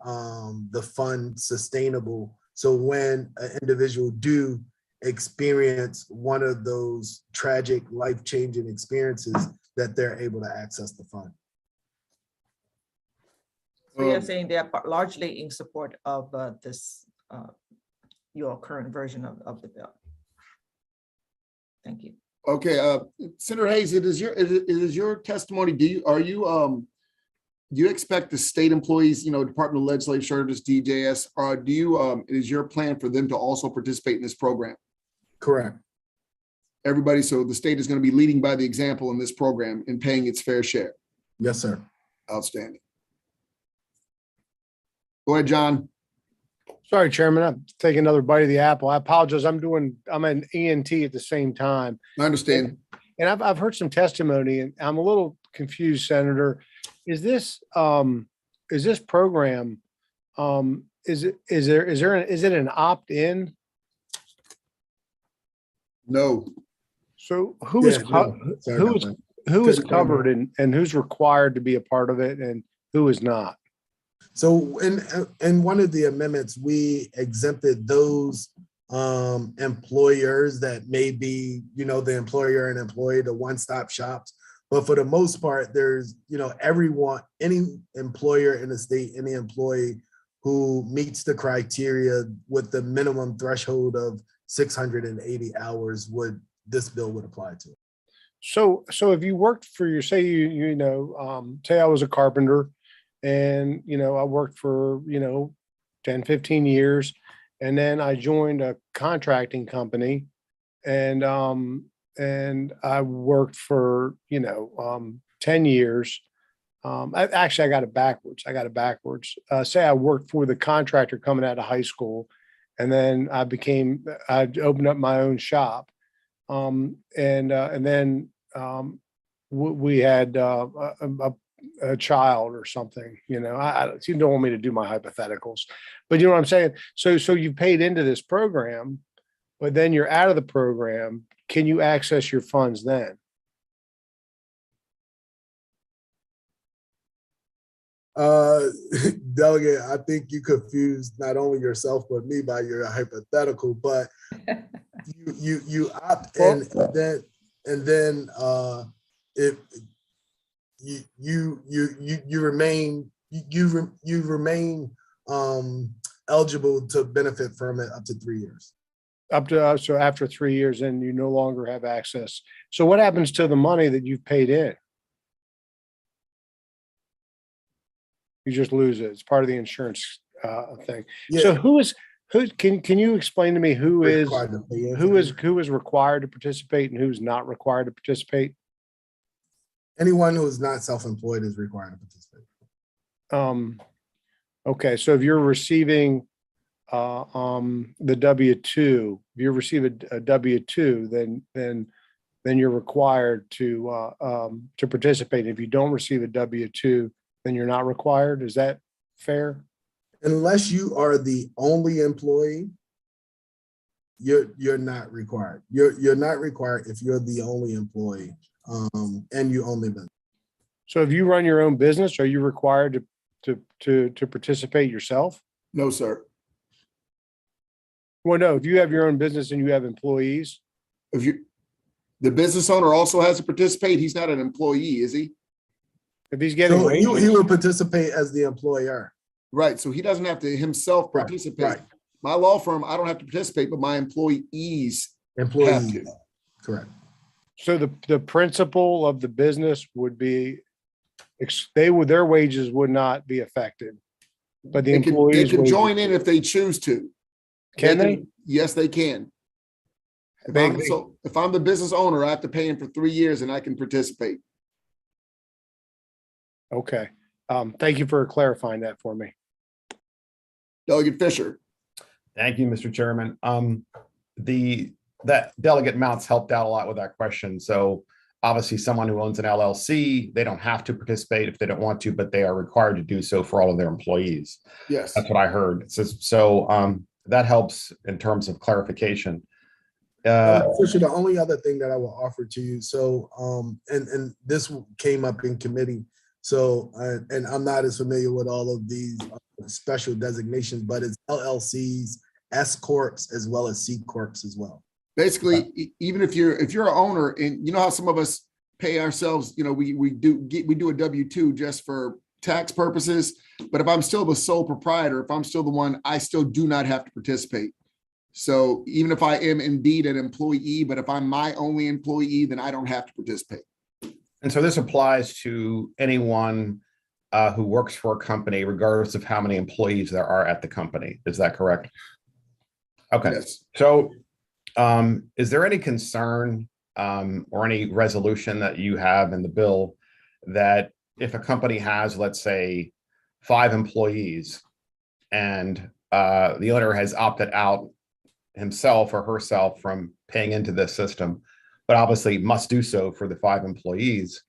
the fund sustainable. So when an individual do experience one of those tragic, life-changing experiences, that they're able to access the fund. So you're saying they're largely in support of this, your current version of the bill. Thank you. Okay, Senator Hayes, it is your testimony. Do you expect the state employees, Department of Legislative Services, DJS, or is your plan for them to also participate in this program? Correct. Everybody, so the state is going to be leading by the example in this program and paying its fair share. Yes, sir. Outstanding. Go ahead, John. Sorry, Chairman, I'm taking another bite of the apple. I apologize. I'm an ENT at the same time. I understand. And I've heard some testimony and I'm a little confused, Senator. Is this program, is it an opt-in? No. So who is covered and who's required to be a part of it and who is not? So in one of the amendments, we exempted those employers that may be, the employer and employee, the one-stop shops. But for the most part, there's, everyone, any employer in the state, any employee who meets the criteria with the minimum threshold of 680 hours this bill would apply to. So if you worked for say I was a carpenter and, I worked for, 10, 15 years, and then I joined a contracting company and I worked for, 10 years. I got it backwards. Say I worked for the contractor coming out of high school, and then I opened up my own shop. And then we had a child or something, you don't want me to do my hypotheticals, but you know what I'm saying? So you paid into this program, but then you're out of the program. Can you access your funds then? Delegate, I think you confused not only yourself but me by your hypothetical, but you opt in, and then if you remain eligible to benefit from it up to 3 years. So after 3 years, then you no longer have access. So what happens to the money that you've paid in? You just lose it. It's part of the insurance thing. Yeah. So Can you explain to me who is Required to pay in. who is required to participate and who's not required to participate? Anyone who is not self-employed is required to participate. Okay, so if you're receiving the W-2, if you receive a W-2, then you're required to participate. If you don't receive a W-2, then you're not required. Is that fair? Unless you are the only employee, you're not required. You're not required if you're the only employee and you own the business. So if you run your own business, are you required to participate yourself? No, sir. Well, no, if you have your own business and you have employees, The business owner also has to participate. He's not an employee, is he? if he's getting So he wages, will participate as the employer. Right, so he doesn't have to himself Right, participate. right. My law firm, I don't have to participate, but my employees have Employees, to. correct. so the principal of the business would be, their wages would not be affected, but the They can employees. wages- join in if they choose to. Can they? Yes, they can. If I'm the business owner, I have to pay him for 3 years and I can participate. Okay. Thank you for clarifying that for me. Delegate Fisher. Thank you, Mr. Chairman. That Delegate Mounts helped out a lot with that question. So obviously someone who owns an LLC, they don't have to participate if they don't want to, but they are required to do so for all of their employees. Yes. That's what I heard. So that helps in terms of clarification. Fisher, the only other thing that I will offer to you, so, and this came up in committee, so, and I'm not as familiar with all of these special designations, but it's LLCs, S corps, as well as C corps as well. Basically, even if you're an owner, and you know how some of us pay ourselves, we do a W-2 just for tax purposes, but if I'm still the sole proprietor, if I'm still the one, I still do not have to participate. So even if I am indeed an employee, but if I'm my only employee, then I don't have to participate. And so this applies to anyone who works for a company, regardless of how many employees there are at the company. Is that correct? Okay. Yes. So is there any concern or any resolution that you have in the bill that if a company has, let's say, 5 employees and the owner has opted out himself or herself from paying into this system, but obviously must do so for the 5 employees,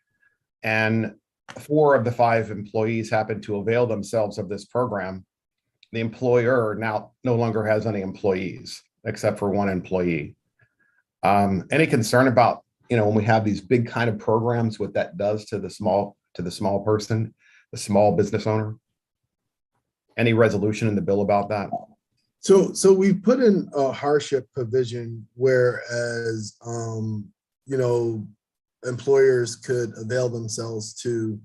and 4 of the 5 employees happen to avail themselves of this program, the employer now no longer has any employees except for 1 employee. Any concern about, when we have these big kind of programs, what that does to the small person, the small business owner? Any resolution in the bill about that? So we put in a hardship provision, whereas, employers could avail themselves to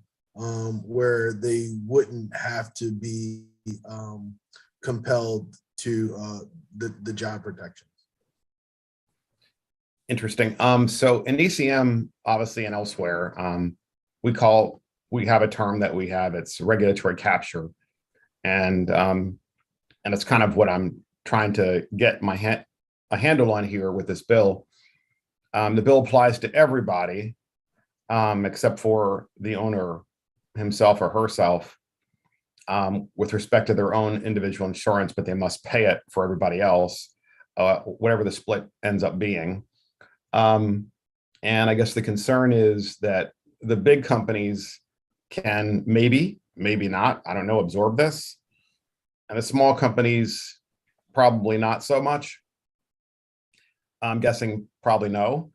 where they wouldn't have to be compelled to the job protections. Interesting. So in ECM, obviously, and elsewhere, we have a term that we have, it's regulatory capture. And it's kind of what I'm trying to get a handle on here with this bill. The bill applies to everybody except for the owner himself or herself with respect to their own individual insurance, but they must pay it for everybody else, whatever the split ends up being. And I guess the concern is that the big companies can maybe not, I don't know, absorb this. And the small companies, probably not so much. I'm guessing probably no.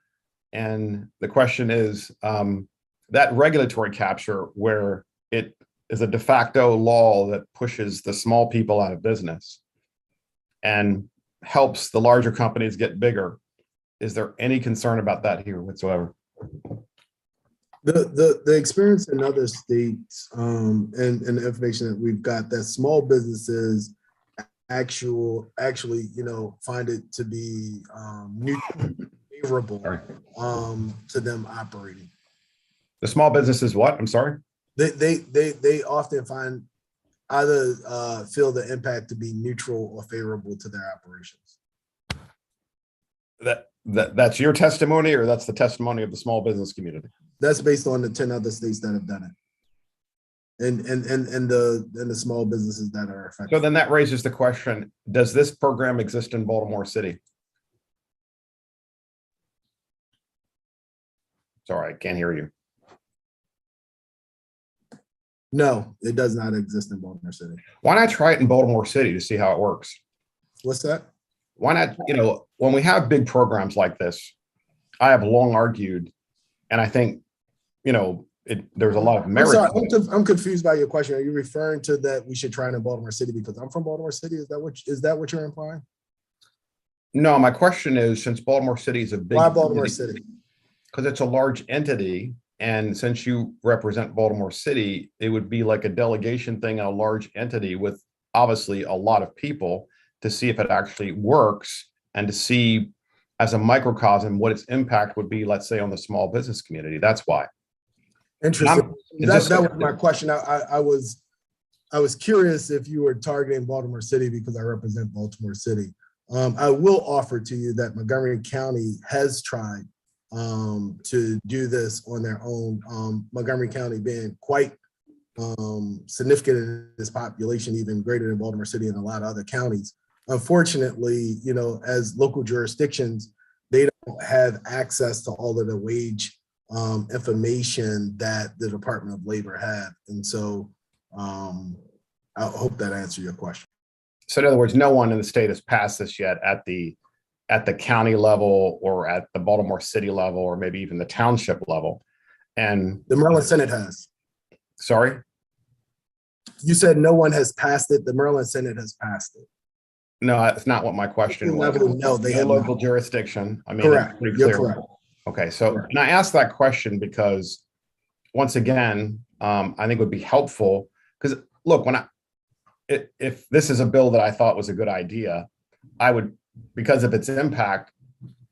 And the question is that regulatory capture, where it is a de facto law that pushes the small people out of business and helps the larger companies get bigger. Is there any concern about that here whatsoever? The experience in other states and the information that we've got, that small businesses actually find it to be favorable to them operating. The small businesses what? I'm sorry. They often find either feel the impact to be neutral or favorable to their operations. That's your testimony, or that's the testimony of the small business community? That's based on the 10 other states that have done it. And the small businesses that are affected. So then that raises the question, does this program exist in Baltimore City? Sorry, I can't hear you. No, it does not exist in Baltimore City. Why not try it in Baltimore City to see how it works? What's that? Why not, when we have big programs like this, I have long argued, and I think, there's a lot of merit. I'm confused by your question. Are you referring to that we should try it in Baltimore City because I'm from Baltimore City? Is that what you're implying? No, my question is, since Baltimore City is a big. Why Baltimore City? Because it's a large entity. And since you represent Baltimore City, it would be like a delegation thing in a large entity with obviously a lot of people to see if it actually works and to see as a microcosm what its impact would be, let's say, on the small business community. That's why. Interesting. That was my question. I was curious if you were targeting Baltimore City because I represent Baltimore City. I will offer to you that Montgomery County has tried to do this on their own. Montgomery County being quite significant in its population, even greater than Baltimore City and a lot of other counties. Unfortunately, as local jurisdictions, they don't have access to all of the wage information that the Department of Labor have. And so I hope that answered your question. So in other words, no one in the state has passed this yet at the county level or at the Baltimore City level or maybe even the township level. And the Maryland Senate has. Sorry? You said no one has passed it. The Maryland Senate has passed it. No, that's not what my question was. No, they have local jurisdiction. I mean, correct. Pretty You're clear. correct. Okay, so and I asked that question because once again, I think it would be helpful because look, if this is a bill that I thought was a good idea, I would, because of its impact,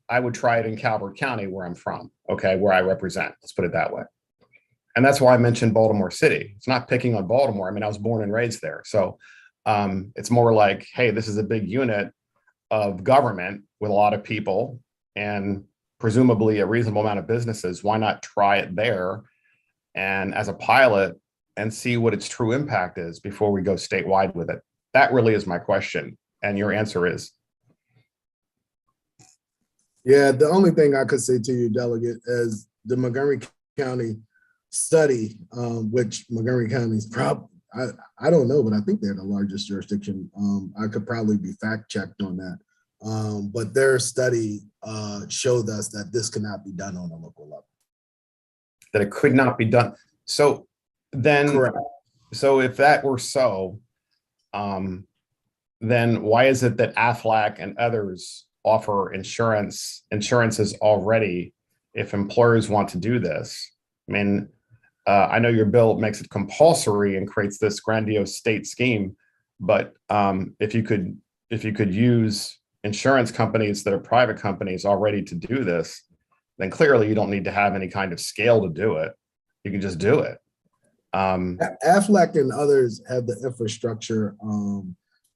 I would try it in Calvert County where I'm from, okay, where I represent, let's put it that way. And that's why I mentioned Baltimore City. It's not picking on Baltimore. I mean, I was born and raised there. So it's more like, hey, this is a big unit of government with a lot of people and presumably a reasonable amount of businesses. Why not try it there and as a pilot and see what its true impact is before we go statewide with it? That really is my question. And your answer is? Yeah, the only thing I could say to you, Delegate, is the Montgomery County study, which Montgomery County is probably, I don't know, but I think they're the largest jurisdiction. I could probably be fact checked on that. But their study showed us that this cannot be done on a local level. That it could not be done. So then, correct. So if that were so, then why is it that AFLAC and others offer insurances already if employers want to do this? I mean, I know your bill makes it compulsory and creates this grandiose state scheme, but if you could use insurance companies that are private companies already to do this, then clearly you don't need to have any kind of scale to do it. You can just do it. AFLAC and others have the infrastructure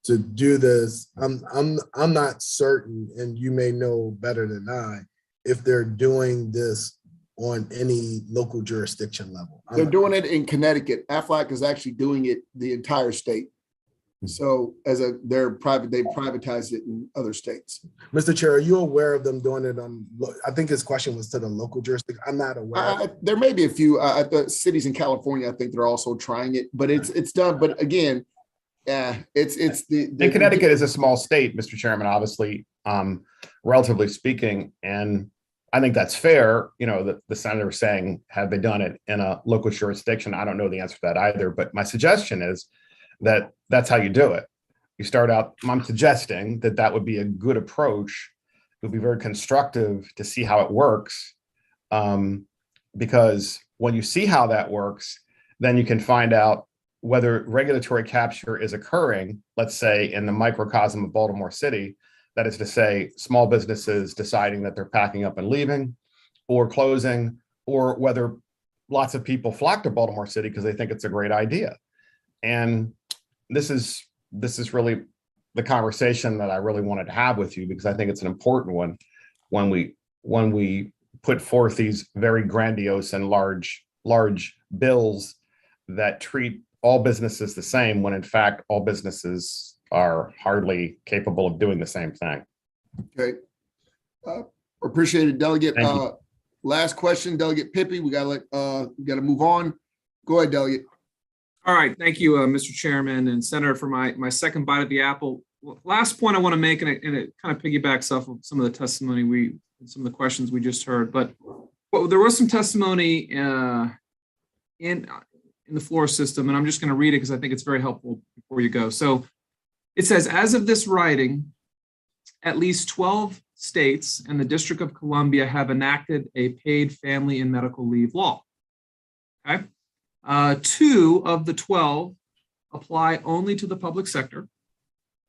to do this. I'm not certain, and you may know better than I, if they're doing this on any local jurisdiction level. They're doing it in Connecticut. AFLAC is actually doing it the entire state. So they privatized it in other states. Mr. Chair, are you aware of them doing it on, I think his question was to the local jurisdiction. I'm not aware. There may be a few cities in California, I think they're also trying it, but it's done. But again, it's the Connecticut is a small state, Mr. Chairman, obviously, relatively speaking. And I think that's fair. The senator saying, have they done it in a local jurisdiction? I don't know the answer to that either. But my suggestion is that that's how you do it. You start out, I'm suggesting that would be a good approach. It would be very constructive to see how it works. Because when you see how that works, then you can find out whether regulatory capture is occurring, let's say in the microcosm of Baltimore City, that is to say, small businesses deciding that they're packing up and leaving or closing, or whether lots of people flock to Baltimore City because they think it's a great idea. And this is really the conversation that I really wanted to have with you, because I think it's an important one when we put forth these very grandiose and large bills that treat all businesses the same, when in fact all businesses are hardly capable of doing the same thing. Okay. Appreciate it, Delegate. Thank you. Last question, Delegate Pippy. We gotta move on. Go ahead, Delegate. All right, thank you, Mr. Chairman and Senator, for my second bite of the apple. Last point I want to make, and it kind of piggybacks off of some of the testimony some of the questions we just heard, but there was some testimony in the floor system, and I'm just going to read it because I think it's very helpful before you go. So it says, as of this writing, at least 12 states and the District of Columbia have enacted a paid family and medical leave law. Okay. 2 of the 12 apply only to the public sector.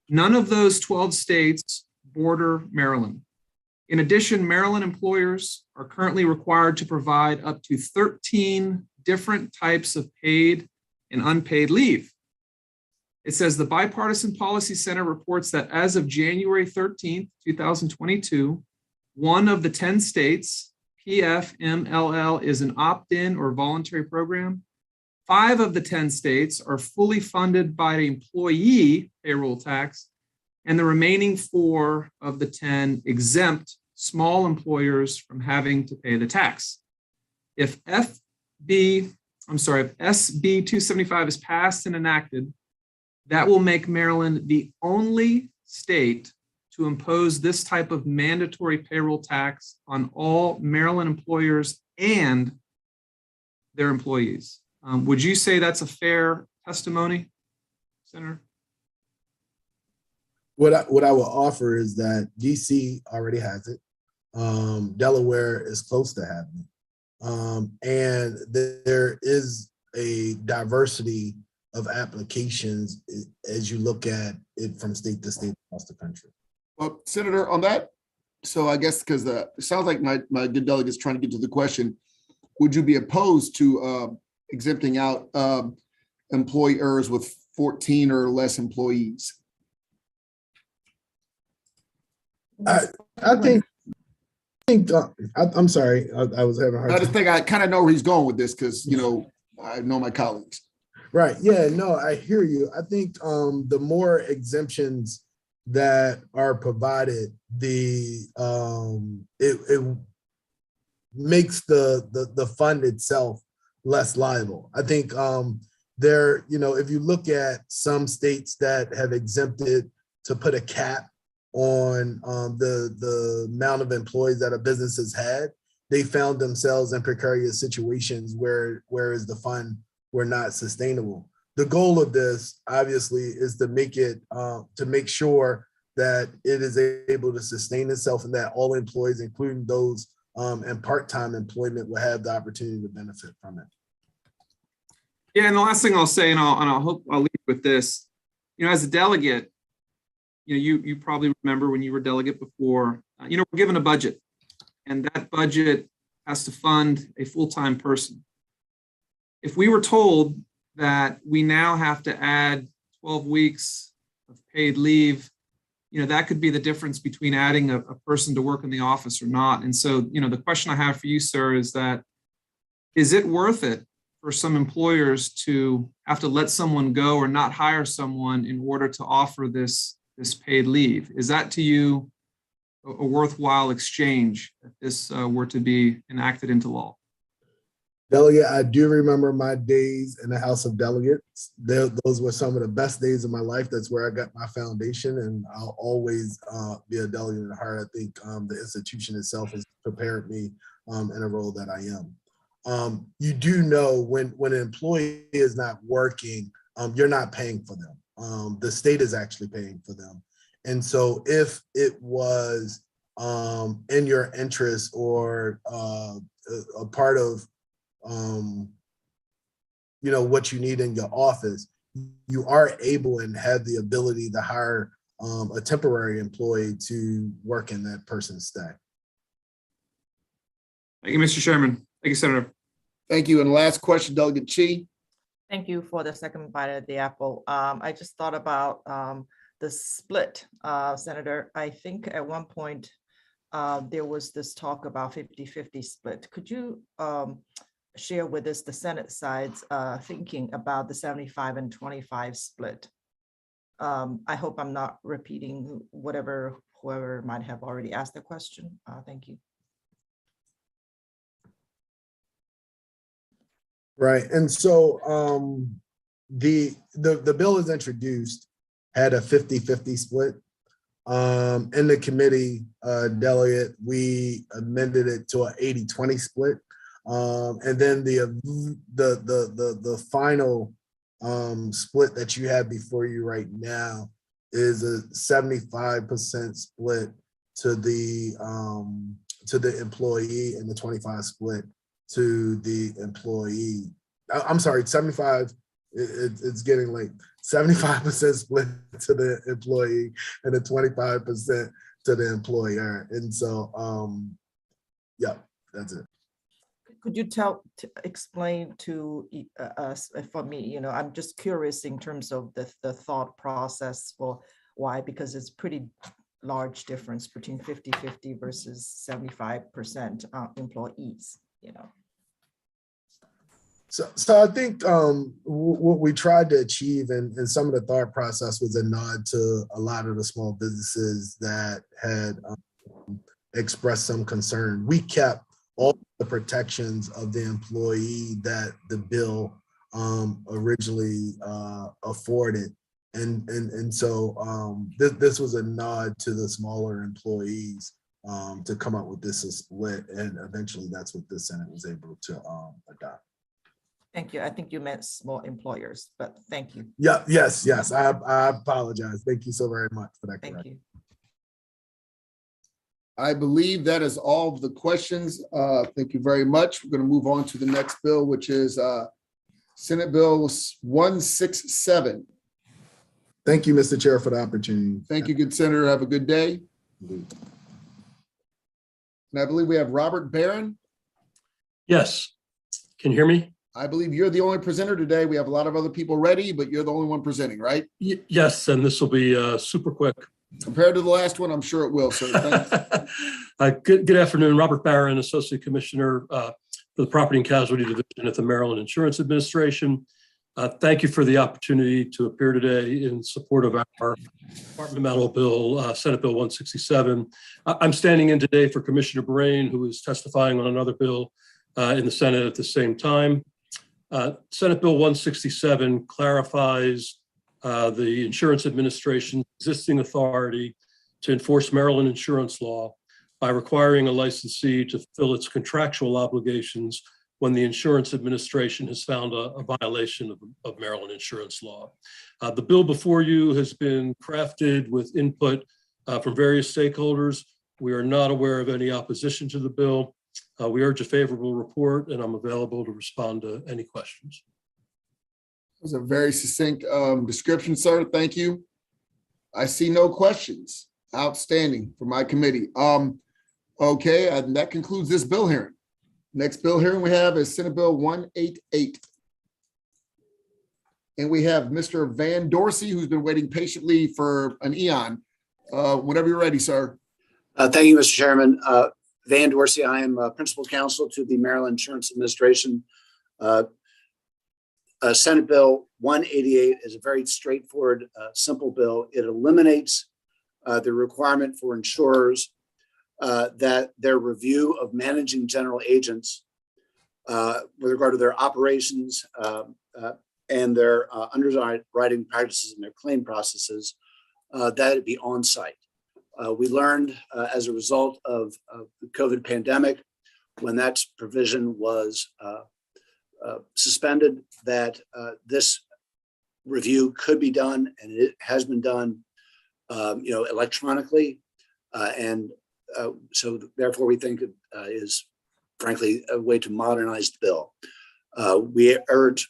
None of those 12 states border Maryland. In addition, Maryland employers are currently required to provide up to 13 different types of paid and unpaid leave. It says the Bipartisan Policy Center reports that as of January 13th, 2022, 1 of the 10 states, PFMLL, is an opt-in or voluntary program. 5 of the 10 states are fully funded by the employee payroll tax, and the remaining 4 of the 10 exempt small employers from having to pay the tax. If SB 275 is passed and enacted, that will make Maryland the only state to impose this type of mandatory payroll tax on all Maryland employers and their employees. Would you say that's a fair testimony, Senator? What I will offer is that DC already has it. Delaware is close to having it. And there is a diversity of applications as you look at it from state to state across the country. Well, Senator, on that, so I guess because it sounds like my good delegate's trying to get to the question, would you be opposed to exempting out employers with 14 or less employees? I think I'm sorry, I was having a hard I time. just think I kind of know where he's going with this because, I know my colleagues. Right. Yeah, no, I hear you. I think the more exemptions that are provided, it makes the fund itself less liable. I think if you look at some states that have exempted to put a cap on the amount of employees that a business has had, they found themselves in precarious situations whereas the fund were not sustainable. The goal of this, obviously, is to make sure that it is able to sustain itself and that all employees, including those in part-time employment, will have the opportunity to benefit from it. Yeah, and the last thing I'll say, and I'll hope I'll leave with this, as a delegate, you probably remember when you were delegate before, we're given a budget, and that budget has to fund a full-time person. If we were told that we now have to add 12 weeks of paid leave, that could be the difference between adding a person to work in the office or not. And so, the question I have for you, sir, is it worth it for some employers to have to let someone go or not hire someone in order to offer this paid leave? Is that to you a worthwhile exchange if this were to be enacted into law? Delegate, I do remember my days in the House of Delegates. Those were some of the best days of my life. That's where I got my foundation, and I'll always be a delegate at heart. I think the institution itself has prepared me in a role that I am. You do know when an employee is not working, you're not paying for them. The state is actually paying for them. And so if it was in your interest or a part of what you need in your office, you are able and have the ability to hire a temporary employee to work in that person's stay. Thank you, Mr. Chairman. Thank you, Senator. Thank you. And last question, Delegate Chi. Thank you for the second bite of the apple. I just thought about the split, Senator. I think at one point there was this talk about 50-50 split. Could you share with us the Senate side's thinking about the 75 and 25 split? I hope I'm not repeating whoever might have already asked the question. Thank you. Right. And so the bill is introduced, had a 50-50 split. In the committee delegate, we amended it to an 80-20 split. And then the final split that you have before you right now is a 75% split to the employee and the 25 split to the employee. I'm sorry, 75, it's getting late. 75% split to the employee and the 25% to the employer. And so, yeah, that's it. Could you explain to us, for me, I'm just curious in terms of the thought process for why, because it's pretty large difference between 50-50 versus 75% employees, So I think what we tried to achieve and some of the thought process was a nod to a lot of the small businesses that had expressed some concern. We kept all the protections of the employee that the bill originally afforded. And so this was a nod to the smaller employees to come up with this split. And eventually that's what the Senate was able to adopt. Thank you. I think you meant small employers, but thank you. Yeah, yes. I apologize. Thank you so very much for that. Thank you. I believe that is all of the questions. Thank you very much. We're going to move on to the next bill, which is Senate Bill 167. Thank you, Mr. Chair, for the opportunity. Thank you, good Senator. Have a good day. And I believe we have Robert Barron. Yes. Can you hear me? I believe you're the only presenter today. We have a lot of other people ready, but you're the only one presenting, right? Yes, and this will be super quick. Compared to the last one, I'm sure it will, sir. Thanks. Good afternoon, Robert Barron, Associate Commissioner for the Property and Casualty Division at the Maryland Insurance Administration. Thank you for the opportunity to appear today in support of our departmental bill, Senate Bill 167. I'm standing in today for Commissioner Barron, who is testifying on another bill in the Senate at the same time. Senate Bill 167 clarifies the Insurance Administration's existing authority to enforce Maryland insurance law by requiring a licensee to fulfill its contractual obligations when the Insurance Administration has found a violation of Maryland insurance law. The bill before you has been crafted with input from various stakeholders. We are not aware of any opposition to the bill. We urge a favorable report, and I'm available to respond to any questions. It was a very succinct description, sir. Thank you. I see no questions. Outstanding for my committee. Okay, and that concludes this bill hearing. Next bill hearing we have is Senate Bill 188. And we have Mr. Van Dorsey, who's been waiting patiently for an eon. Whenever you're ready, sir. Thank you, Mr. Chairman. Van Dorsey, I am Principal Counsel to the Maryland Insurance Administration. Senate Bill 188 is a very straightforward, simple bill. It eliminates the requirement for insurers that their review of managing general agents with regard to their operations and their underwriting practices and their claim processes, that it be on site. We learned as a result of the COVID pandemic, when that provision was suspended, that this review could be done, and it has been done, electronically, and so therefore we think it is, frankly, a way to modernize the bill. We urge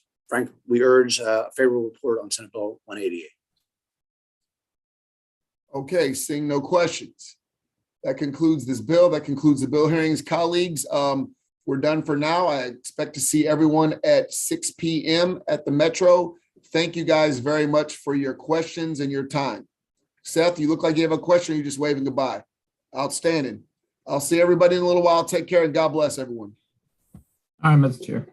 a favorable report on Senate Bill 188. Okay, seeing no questions. That concludes this bill. That concludes the bill hearings. Colleagues, we're done for now. I expect to see everyone at 6 p.m. at the Metro. Thank you guys very much for your questions and your time. Seth, you look like you have a question. You're just waving goodbye. Outstanding. I'll see everybody in a little while. Take care and God bless everyone. All right, Mr. Chair.